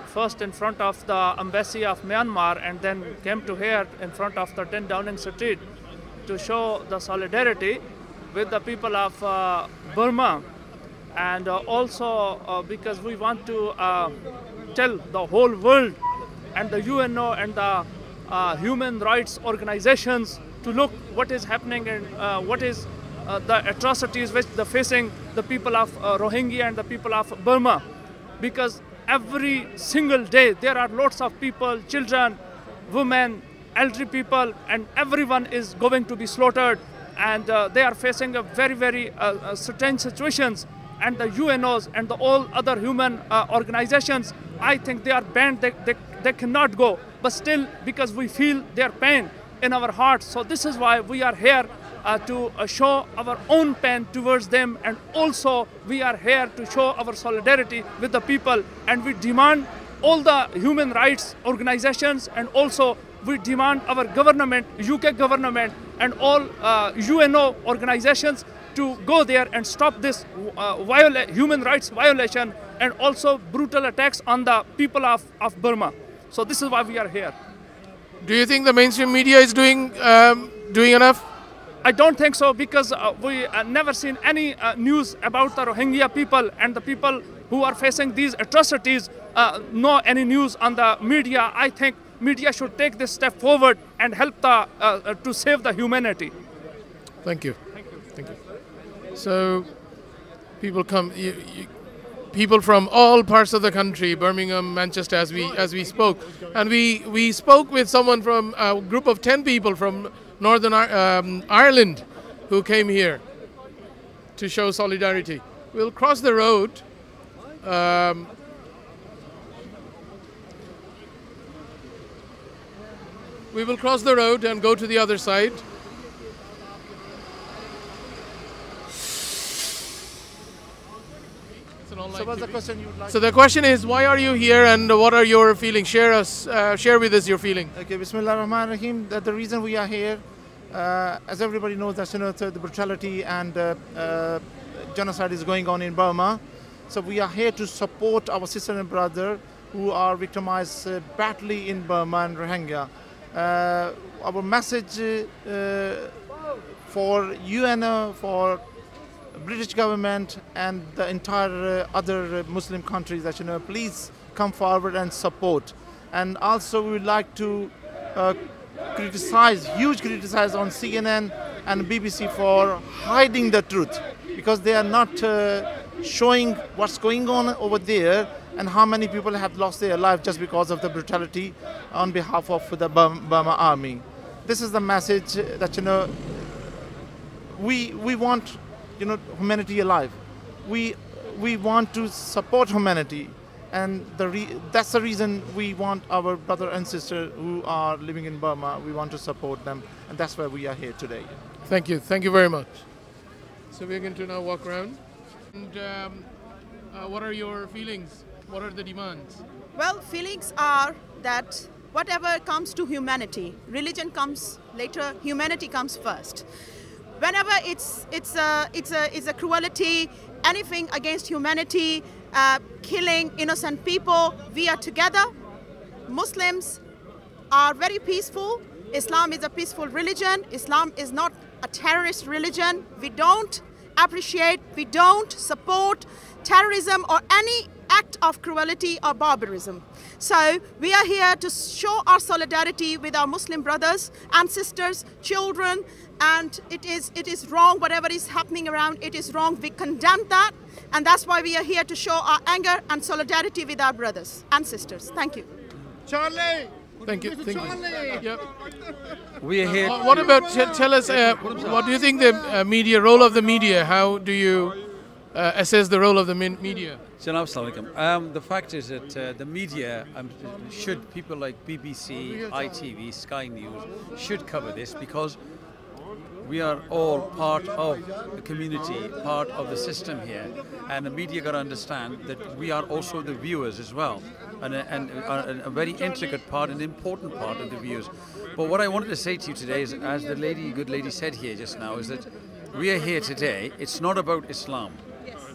first in front of the Embassy of Myanmar, and then came to here in front of the 10 Downing Street to show the solidarity with the people of Burma, and also because we want to tell the whole world and the UNO and the human rights organizations to look what is happening and what is the atrocities which they're facing the people of Rohingya and the people of Burma. Because every single day there are lots of people, children, women, elderly people, and everyone is going to be slaughtered, and they are facing a very, very certain situations. And the UNOs and all other human organizations, I think they are banned, they cannot go. But still, because we feel their pain in our hearts, so this is why we are here to show our own pain towards them, and also we are here to show our solidarity with the people, and we demand all the human rights organizations, and also we demand our government, UK government, and all UNO organizations to go there and stop this human rights violation and also brutal attacks on the people of Burma. So this is why we are here. Do you think the mainstream media is doing enough? I don't think so, because we never seen any news about the Rohingya people and the people who are facing these atrocities. No any news on the media. I think media should take this step forward and help to save the humanity. Thank you. Thank you. So people come, people from all parts of the country, Birmingham, Manchester, as we spoke, and we spoke with someone from a group of 10 people from Northern Ireland who came here to show solidarity. We'll cross the road. We will cross the road and go to the other side. So what's the question you would like? So the question is, why are you here and what are your feelings? Share with us your feeling. Okay, Bismillah ar-Rahman ar-Rahim. The reason we are here, as everybody knows, that the brutality and genocide is going on in Burma. So we are here to support our sister and brother who are victimized badly in Burma and Rohingya. Our message for UNO, for British government and the entire other Muslim countries, that please come forward and support. And also we would like to criticize on CNN and BBC for hiding the truth, because they are not showing what's going on over there and how many people have lost their life just because of the brutality on behalf of the Burma army. This is the message that we want humanity alive. We want to support humanity, and that's the reason we want our brother and sister who are living in Burma. We want to support them, and that's why we are here today. Thank you very much. So we're going to now walk around. And what are your feelings? What are the demands? Well, feelings are that whatever comes to humanity, religion comes later, humanity comes first. Whenever it's a cruelty, anything against humanity, killing innocent people, we are together. Muslims are very peaceful. Islam is a peaceful religion. Islam is not a terrorist religion. We don't appreciate, we don't support terrorism or any act of cruelty or barbarism. So we are here to show our solidarity with our Muslim brothers and sisters, children, and it is wrong. Whatever is happening around, it is wrong. We condemn that, and that's why we are here to show our anger and solidarity with our brothers and sisters. Thank you. Charlie, Thank you. Thank you. Yep. We are here. What about, tell us, what do you think the media, role of the media, how do you assess the role of the media? The fact is that the media should, people like BBC, ITV, Sky News, should cover this, because we are all part of the community, part of the system here, and the media got to understand that we are also the viewers as well, and a very intricate part, an important part of the viewers. But what I wanted to say to you today is, as the good lady said here just now, is that we are here today. It's not about Islam.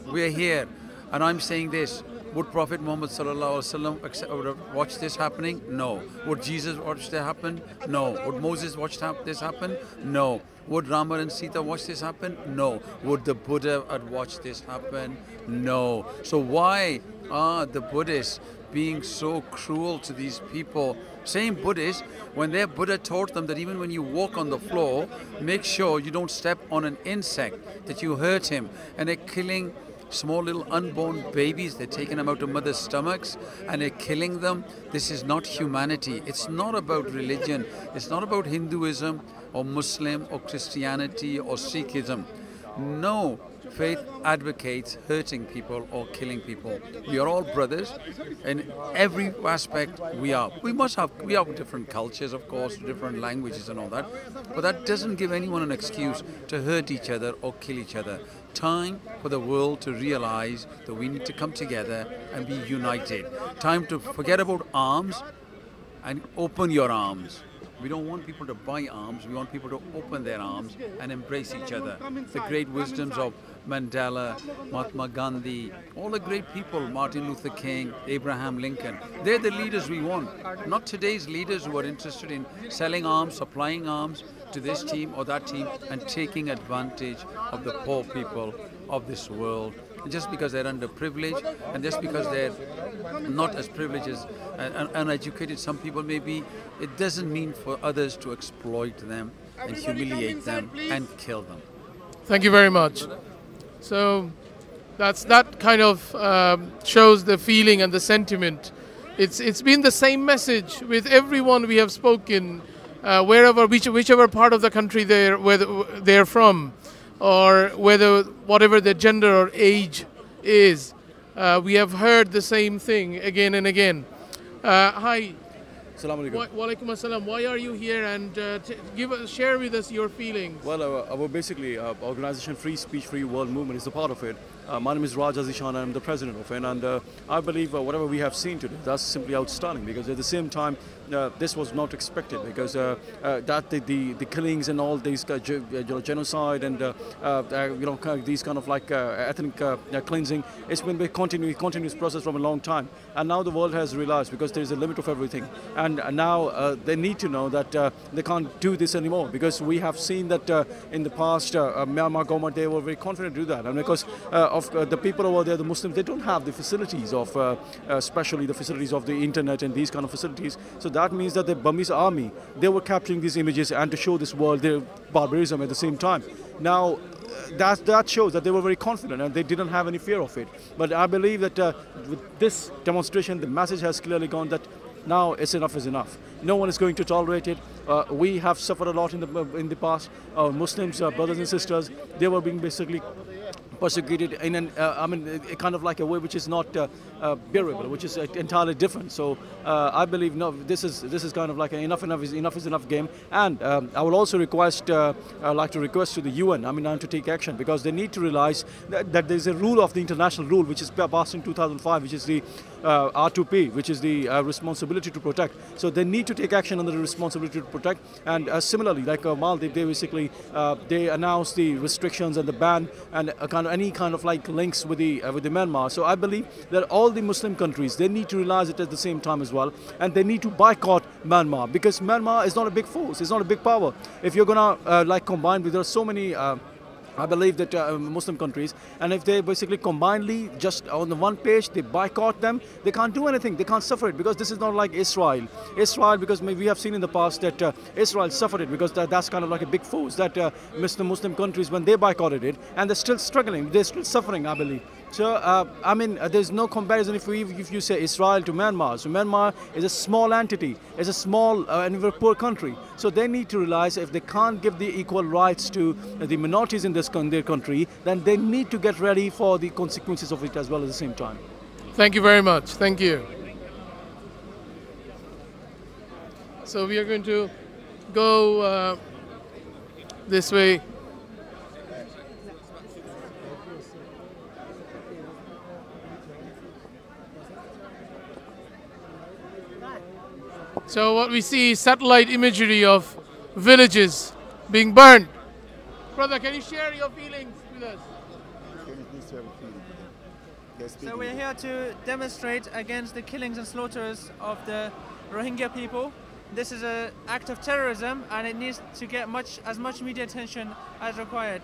We are here, and I'm saying this. Would Prophet Muhammad sallallahu alaihi wasallam watch this happening? No. Would Jesus watch this happen? No. Would Moses watch this happen? No. Would Rama and Sita watch this happen? No. Would the Buddha watch this happen? No. So why are the Buddhists being so cruel to these people? Same Buddhists, when their Buddha taught them that even when you walk on the floor, make sure you don't step on an insect, that you hurt him, and they're killing small little unborn babies. They're taking them out of mothers' stomachs and they're killing them. This is not humanity. It's not about religion. It's not about Hinduism or Muslim or Christianity or Sikhism. No faith advocates hurting people or killing people. We are all brothers. In every aspect we are. We have different cultures, of course, different languages and all that. But that doesn't give anyone an excuse to hurt each other or kill each other. Time for the world to realize that we need to come together and be united. Time to forget about arms and open your arms. We don't want people to buy arms, we want people to open their arms and embrace each other. The great wisdoms of Mandela, Mahatma Gandhi, all the great people, Martin Luther King, Abraham Lincoln, they're the leaders we want. Not today's leaders who are interested in selling arms, supplying arms to this team or that team and taking advantage of the poor people of this world. And just because they're underprivileged and just because they're not as privileged as uneducated some people may be, it doesn't mean for others to exploit them and humiliate them and kill them. Thank you very much. So that kind of shows the feeling and the sentiment. It's been the same message with everyone we have spoken, whichever part of the country they're from, or whatever their gender or age is. We have heard the same thing again and again. Hi. Assalamu alaikum. Wa alaikum assalam. Why are you here, and share with us your feelings? Well, our basically organization Free Speech, Free World Movement is a part of it. My name is Raj Azishan and I'm the president of it, and I believe whatever we have seen today, that's simply outstanding, because at the same time this was not expected, because the killings and all these genocide and these kind of like ethnic cleansing, it's been a continuous process from a long time, and now the world has realized, because there is a limit of everything, and now they need to know that they can't do this anymore, because we have seen that in the past Myanmar government, they were very confident to do that, and because of the people over there, the Muslims, they don't have the facilities of, especially the facilities of the internet and these kind of facilities. So that means that the Burmese army, they were capturing these images and to show this world their barbarism at the same time. Now, that shows that they were very confident and they didn't have any fear of it. But I believe that with this demonstration, the message has clearly gone that now it's enough is enough. No one is going to tolerate it. We have suffered a lot in the past. Muslims, brothers and sisters, they were being basically persecuted in a kind of like a way which is not bearable, which is entirely different. So I believe no, this is kind of like an enough is enough game. And I will also request, like to request to the UN, to take action, because they need to realize that there is a rule of the international rule which is passed in 2005, which is the R2P, which is the responsibility to protect. So they need to take action under the responsibility to protect. And similarly, like Maldives, they basically they announced the restrictions and the ban and any kind of like links with the Myanmar. So I believe that all the Muslim countries, they need to realize it at the same time as well, and they need to boycott Myanmar, because Myanmar is not a big force, it's not a big power. If you're gonna like combine with, there are so many I believe that Muslim countries, and if they basically combinedly just on the one page, they boycott them, they can't do anything, they can't suffer it, because this is not like Israel. Israel, because we have seen in the past that Israel suffered it, because that's kind of like a big force that Muslim countries, when they boycotted it, and they're still struggling, they're still suffering, I believe. So, I mean, there's no comparison if you say Israel to Myanmar. So Myanmar is a small entity, it's a small and very poor country. So they need to realize if they can't give the equal rights to the minorities in their country, then they need to get ready for the consequences of it as well at the same time. Thank you very much. Thank you. So we are going to go this way. So what we see is satellite imagery of villages being burned. Brother, can you share your feelings with us? So we're here to demonstrate against the killings and slaughters of the Rohingya people. This is an act of terrorism and it needs to get as much media attention as required.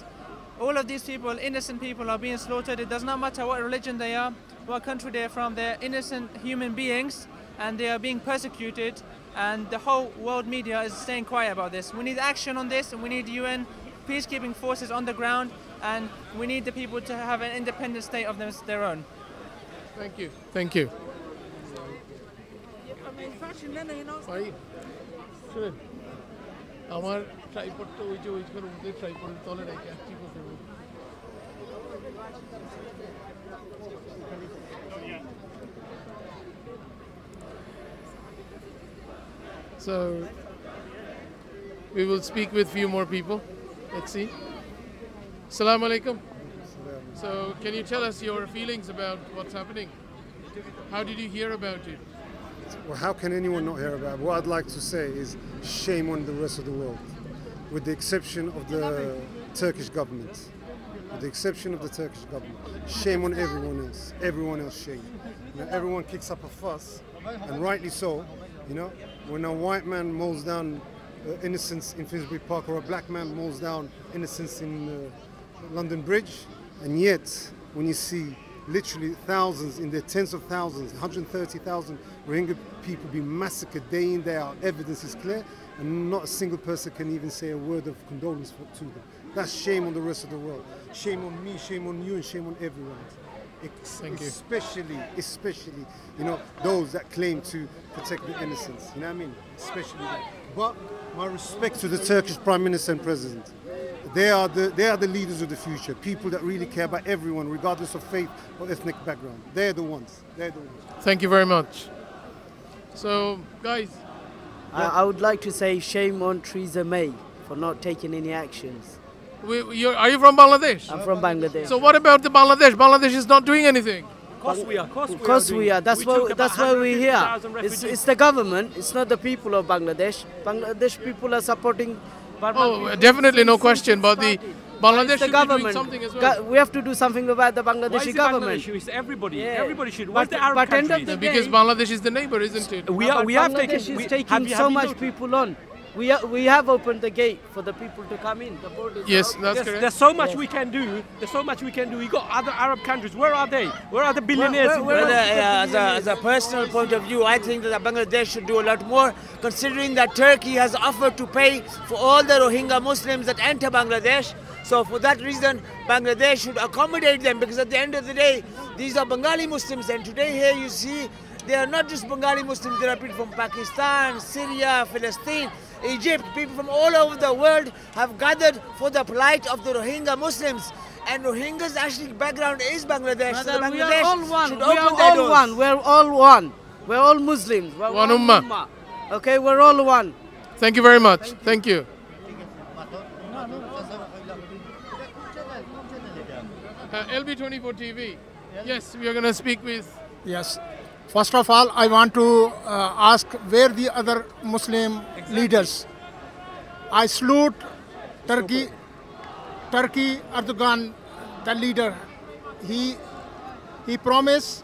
All of these people, innocent people, are being slaughtered. It does not matter what religion they are, what country they're from, they're innocent human beings and they are being persecuted, and the whole world media is staying quiet about this. We need action on this, and we need UN peacekeeping forces on the ground, and we need the people to have an independent state of their own. Thank you. Thank you. So we will speak with few more people. Let's see. Assalamu alaikum. So can you tell us your feelings about what's happening? How did you hear about it? Well, how can anyone not hear about it? What I'd like to say is shame on the rest of the world, with the exception of the Turkish government. With the exception of the Turkish government. Shame on everyone else. Everyone else shame. You know, everyone kicks up a fuss, and rightly so. You know, when a white man mows down innocents in Finsbury Park, or a black man mows down innocents in London Bridge, and yet when you see literally thousands, in their tens of thousands, 130,000 Rohingya people being massacred day in, day out, evidence is clear, and not a single person can even say a word of condolence to them. That's shame on the rest of the world. Shame on me, shame on you, and shame on everyone. Especially, you know, those that claim to protect the innocents. You know what I mean? Especially that. But my respect to the Turkish Prime Minister and President. They are the leaders of the future. People that really care about everyone, regardless of faith or ethnic background. They're the ones. They're the ones. Thank you very much. So, guys, I would like to say shame on Theresa May for not taking any actions. are you from Bangladesh? I'm from Bangladesh. So what about the Bangladesh? Bangladesh is not doing anything. Of course we are. Of course we are. That's why we're here. It's the government. It's not the people of Bangladesh. Bangladesh people are supporting. Oh, definitely, no question. But the Bangladesh should government. be doing something as well. We have to do something about the Bangladeshi government. It's everybody. Yeah. Everybody should. What's the Arab but end of countries? the Because day, Bangladesh is the neighbor, isn't it? Bangladesh is taking so much people on. We have opened the gate for the people to come in. The borders. Yes, that's correct. There's so much we can do. There's so much we can do. We got other Arab countries. Where are they? Where are the billionaires? As a personal point of view, I think that Bangladesh should do a lot more, considering that Turkey has offered to pay for all the Rohingya Muslims that enter Bangladesh. So for that reason, Bangladesh should accommodate them, because at the end of the day, these are Bengali Muslims, and today here you see they are not just Bengali Muslims. There are people from Pakistan, Syria, Palestine, Egypt. People from all over the world have gathered for the plight of the Rohingya Muslims. And Rohingya's actually background is Bangladesh. So We are all one. should We open are their all doors. one. We're all one. We're all Muslims. We're One ummah. Okay, we're all one. Thank you very much. Thank you. LB24 TV. Yes, we are going to speak with. Yes. First of all, I want to ask where the other Muslim leaders. I salute Turkey, Erdogan, the leader. He promised.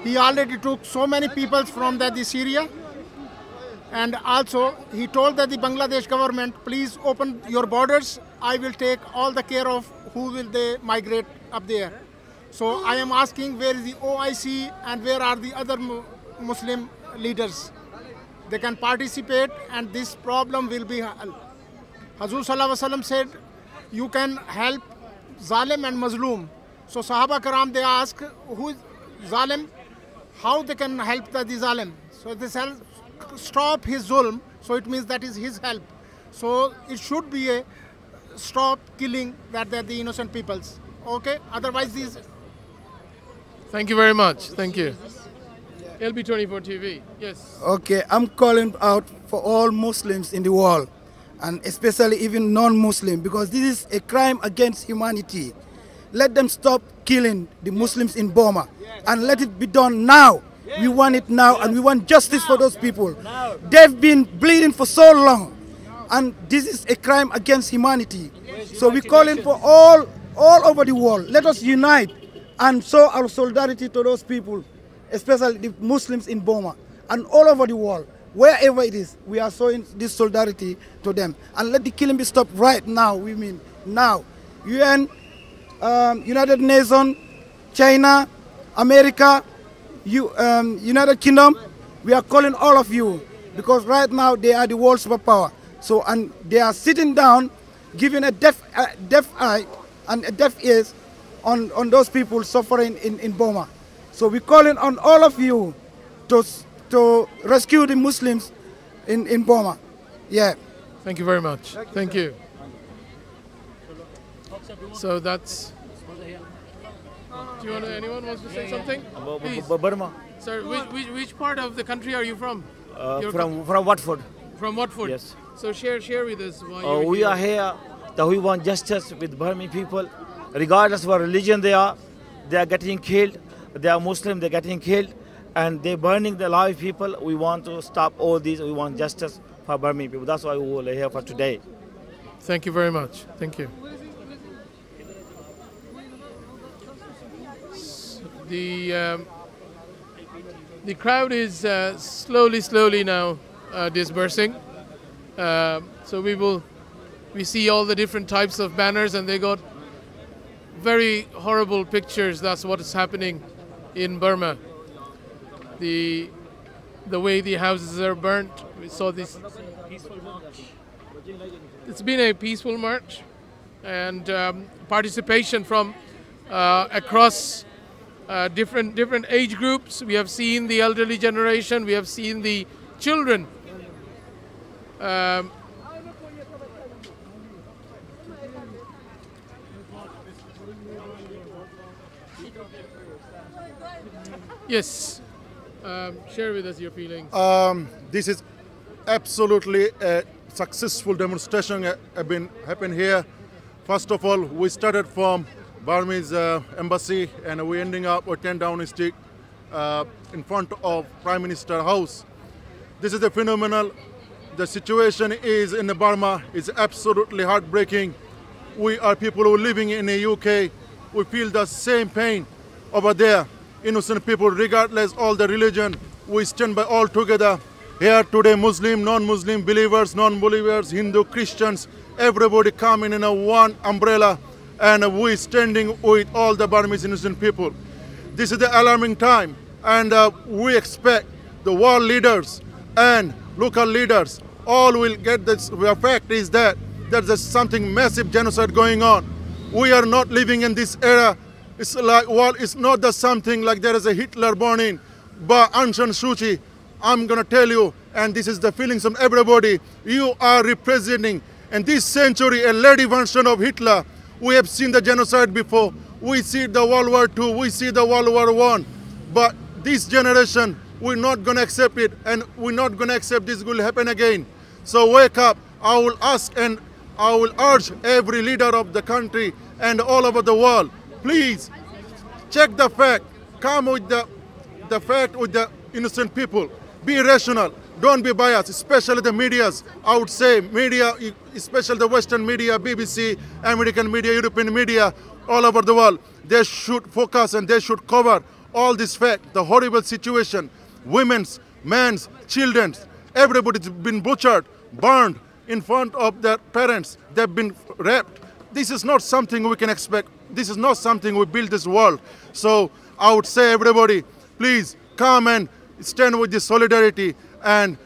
He already took so many people from the Syria, and also he told that the Bangladesh government, please open your borders. I will take all the care of who will they migrate up there. So I am asking, where is the OIC and where are the other Muslim leaders? They can participate and this problem will be helped. Hazur Sallallahu Alaihi Wasallam said, you can help Zalim and Mazloom. So Sahaba Karam, they ask, who is Zalim? How they can help the Zalim? So they say, stop his zulm, so it means that is his help. So it should be a stop killing the innocent peoples. Okay, otherwise these. Thank you very much. Thank you. LB24 TV. Yes. Okay, I'm calling out for all Muslims in the world, and especially even non-Muslim, because this is a crime against humanity. Let them stop killing the Muslims in Burma, and let it be done now. We want it now, and we want justice for those people. They've been bleeding for so long, and this is a crime against humanity. So we're calling for all over the world. Let us unite and show our solidarity to those people, especially the Muslims in Burma and all over the world. Wherever it is, we are showing this solidarity to them. And let the killing be stopped right now. We mean now. UN, United Nations, China, America, United Kingdom, we are calling all of you, because right now they are the world superpower. So, and they are sitting down, giving a deaf eye and a deaf ears on those people suffering in Burma. So we're calling on all of you to rescue the Muslims in Burma. Yeah. Thank you very much. Thank you. So that's. Do you want anyone wants to say something? Please. Burma. Sir, which part of the country are you from? From Watford. From Watford. Yes. So share with us why you're we are here that we want justice with Burmese people, regardless of what religion they are getting killed. They are Muslim, they're getting killed, and they're burning the live people. We want to stop all these. We want justice for Burmese people. That's why we are here for today. Thank you very much. Thank you. The crowd is slowly now dispersing. So we see all the different types of banners, and they got very horrible pictures. That's what is happening in Burma. The way the houses are burnt. We saw this. It's been a peaceful march, and participation from across different age groups. We have seen the elderly generation. We have seen the children. Yes. Share with us your feelings. This is absolutely a successful demonstration happened here. First of all, we started from Burmese embassy, and we're ending up at 10 Downing Street in front of Prime Minister House. This is a phenomenal. The situation is in Burma is absolutely heartbreaking. We are people who are living in the UK. We feel the same pain over there. Innocent people, regardless all the religion, we stand by all together. Here today, Muslim, non-Muslim, believers, non-believers, Hindu, Christians, everybody coming in a one umbrella, and we standing with all the Burmese innocent people. This is the alarming time, and we expect the world leaders and local leaders all will get this. The fact is that there's something massive genocide going on. We are not living in this era. It's like, well, it's not just something like there is a Hitler born in, but Aung San Suu Kyi, I'm gonna tell you, and this is the feelings of everybody, you are representing in this century a lady version of Hitler. We have seen the genocide before. We see the World War II, we see the World War I, but this generation, we're not gonna accept it, and we're not gonna accept this will happen again. So wake up. I will ask and I will urge every leader of the country and all over the world, please check the fact, come with the fact with the innocent people, be rational, don't be biased, especially the medias. I would say media, especially the Western media, BBC, American media, European media, all over the world, they should focus and they should cover all this fact, the horrible situation, women's, men's, children's, everybody's been butchered, burned in front of their parents, they've been raped. This is not something we can expect. This is not something we build this world. So I would say everybody, please come and stand with this solidarity and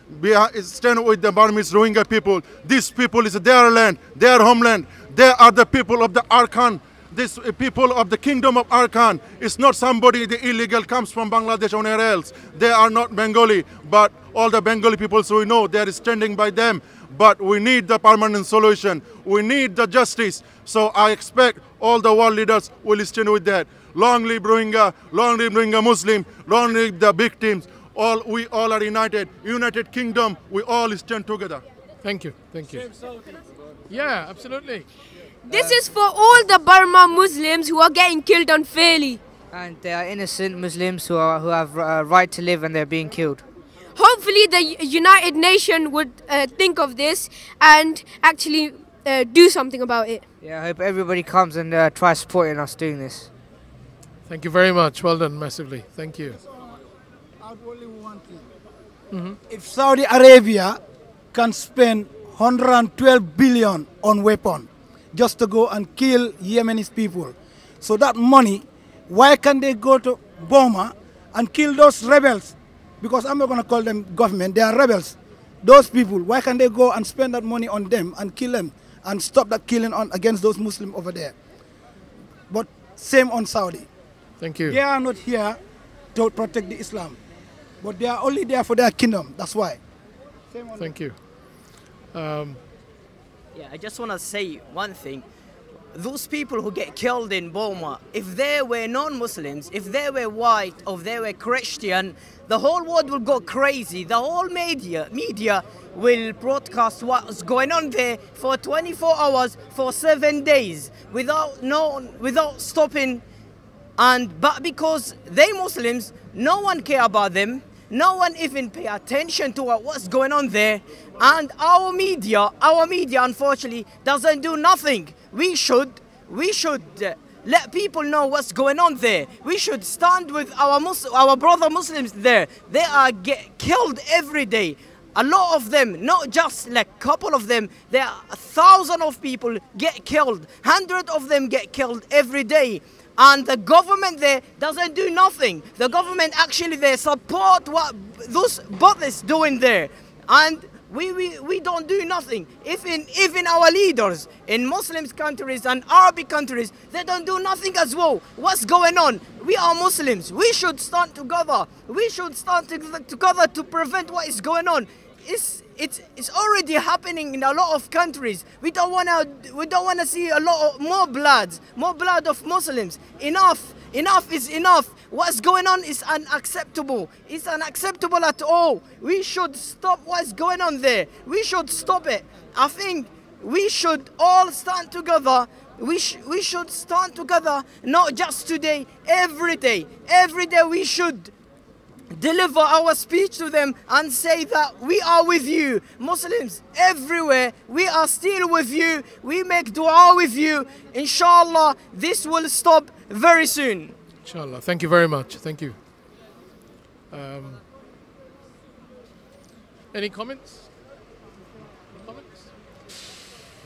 stand with the Burmese Rohingya people. These people is their land, their homeland. They are the people of the Arkhan This people of the Kingdom of Arakan is not somebody the illegal comes from Bangladesh or anywhere else. They are not Bengali, but all the Bengali people, so we know they are standing by them. But we need the permanent solution. We need the justice. So I expect all the world leaders will stand with that. Long live Rohingya, long live Rohingya Muslim, long live the victims. We all are united. United Kingdom, we all stand together. Thank you, thank you. Yeah, absolutely. This is for all the Burma Muslims who are getting killed unfairly. And they are innocent Muslims who have right to live and they're being killed. Hopefully the United Nations would think of this and actually do something about it. Yeah, I hope everybody comes and tries supporting us doing this. Thank you very much. Well done, massively. Thank you. If Saudi Arabia can spend 112 billion on weapons just to go and kill Yemeni people, so that money, why can't they go to Burma and kill those rebels? Because I'm not going to call them government, they are rebels. Those people, why can't they go and spend that money on them and kill them and stop that killing against those Muslims over there? But same on Saudi. Thank you. They are not here to protect the Islam, but they are only there for their kingdom. That's why. Thank you. Yeah, I just want to say one thing. Those people who get killed in Burma, if they were non-Muslims, if they were white, or if they were Christian, the whole world will go crazy. The whole media will broadcast what's going on there for 24 hours, for 7 days, without stopping. But because they Muslims, no one care about them. No one even pay attention to what's going on there. And our media unfortunately doesn't do nothing. We should let people know what's going on there. We should stand with our brother Muslims there. They are get killed every day. A lot of them, not just like a couple of them, there are 1,000 of people get killed. 100 of them get killed every day. And the government there doesn't do nothing. The government actually they support what those brothers doing there. And we don't do nothing. Even our leaders in Muslim countries and Arabic countries, they don't do nothing as well. What's going on? We are Muslims. We should stand together. We should stand together to prevent what is going on. It's already happening in a lot of countries. We don't wanna see a lot of more blood of Muslims. Enough is enough. What's going on is unacceptable. It's unacceptable at all. We should stop what's going on there. We should stop it. I think we should all stand together. We should stand together, not just today, every day. Every day we should deliver our speech to them and say that we are with you. Muslims everywhere, we are still with you. We make dua with you. Inshallah, this will stop very soon. Inshallah. Thank you very much. Thank you. Any comments?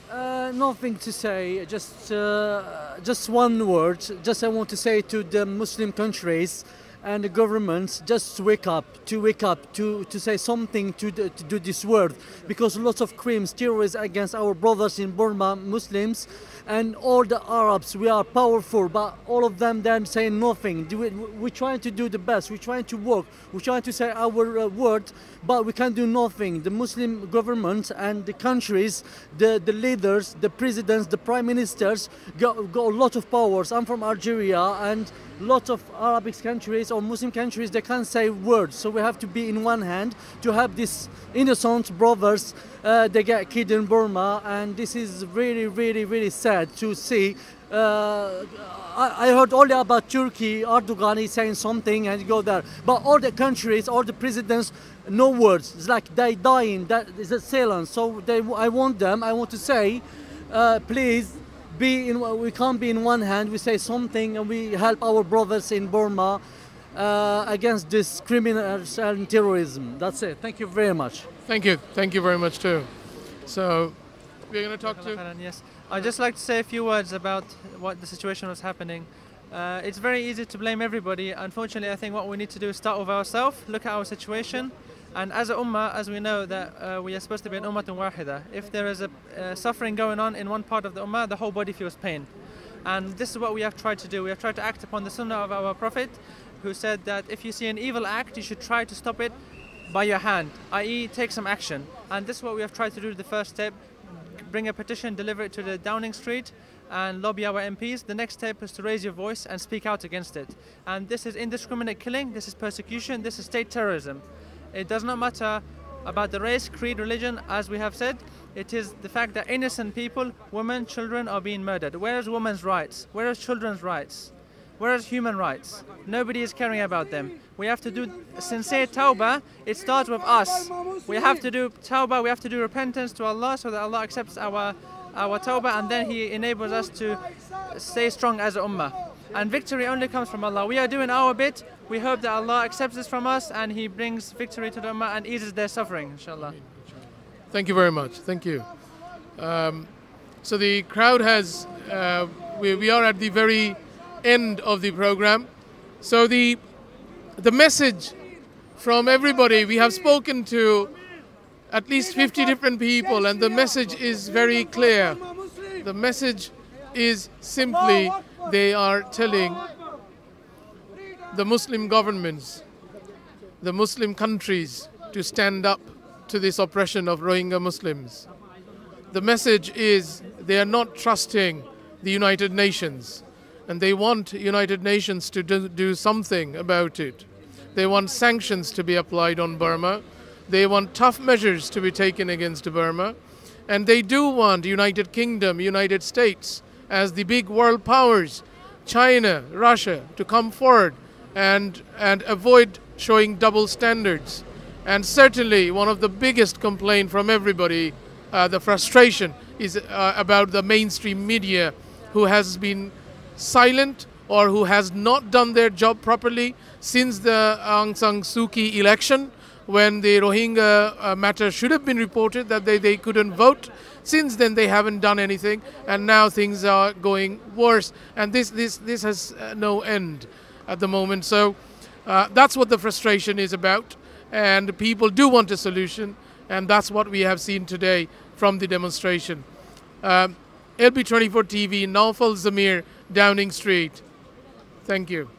Nothing to say. Just one word. I want to say to the Muslim countries and the governments, just wake up, to say something to do this world, because lots of crimes, terrorism against our brothers in Burma, Muslims, and all the Arabs, we are powerful, but all of them then say nothing. We're trying to do the best, we're trying to work, we're trying to say our word, but we can't do nothing. The Muslim government and the countries, the leaders, the presidents, the prime ministers got a lot of powers. I'm from Algeria, and lots of Arabic countries or Muslim countries, they can't say words. So we have to be in one hand to help these innocent brothers. They get killed in Burma, and this is really, really, really sad to see. I heard only about Turkey, Erdogan is saying something and go there. But all the countries, all the presidents, no words. It's like they dying, that is a silence. So I want to say, please, we can't be in one hand. We say something and we help our brothers in Burma against this criminals and terrorism. That's it. Thank you very much. Thank you. Thank you very much too. So we're going to talk to... Yes. I'd just like to say a few words about what the situation was happening. It's very easy to blame everybody. Unfortunately, I think what we need to do is start with ourselves, look at our situation. And as a ummah, as we know that we are supposed to be an ummatun wahida. If there is a suffering going on in one part of the ummah, the whole body feels pain. And this is what we have tried to do. We have tried to act upon the sunnah of our Prophet, who said that if you see an evil act, you should try to stop it by your hand, i.e. take some action. And this is what we have tried to do, the first step: bring a petition, deliver it to the Downing Street, and lobby our MPs. The next step is to raise your voice and speak out against it. And this is indiscriminate killing, this is persecution, this is state terrorism. It does not matter about the race, creed, religion, as we have said. It is the fact that innocent people, women, children are being murdered. Where is women's rights? Where is children's rights? Where is human rights? Nobody is caring about them. We have to do sincere tawbah. It starts with us. We have to do tawbah, we have to do repentance to Allah so that Allah accepts our tawbah, and then He enables us to stay strong as a ummah. And victory only comes from Allah. We are doing our bit. We hope that Allah accepts this from us and He brings victory to the ummah and eases their suffering, inshallah. Thank you very much. Thank you. So the crowd has, we are at the very end of the program. So the message from everybody, we have spoken to at least 50 different people, and the message is very clear. The message is simply they are telling the Muslim governments, the Muslim countries, to stand up to this oppression of Rohingya Muslims. The message is they are not trusting the United Nations, and they want United Nations to do something about it. They want sanctions to be applied on Burma. They want tough measures to be taken against Burma. And they do want United Kingdom, United States, as the big world powers, China, Russia, to come forward and avoid showing double standards. And certainly one of the biggest complaints from everybody, the frustration, is about the mainstream media, who has been silent or who has not done their job properly since the Aung San Suu Kyi election, when the Rohingya matter should have been reported, that they couldn't vote. Since then they haven't done anything, and now things are going worse, and this has no end at the moment. So that's what the frustration is about, and people do want a solution, and that's what we have seen today from the demonstration. LB24 TV, Naufal Zamir, Downing Street. Thank you.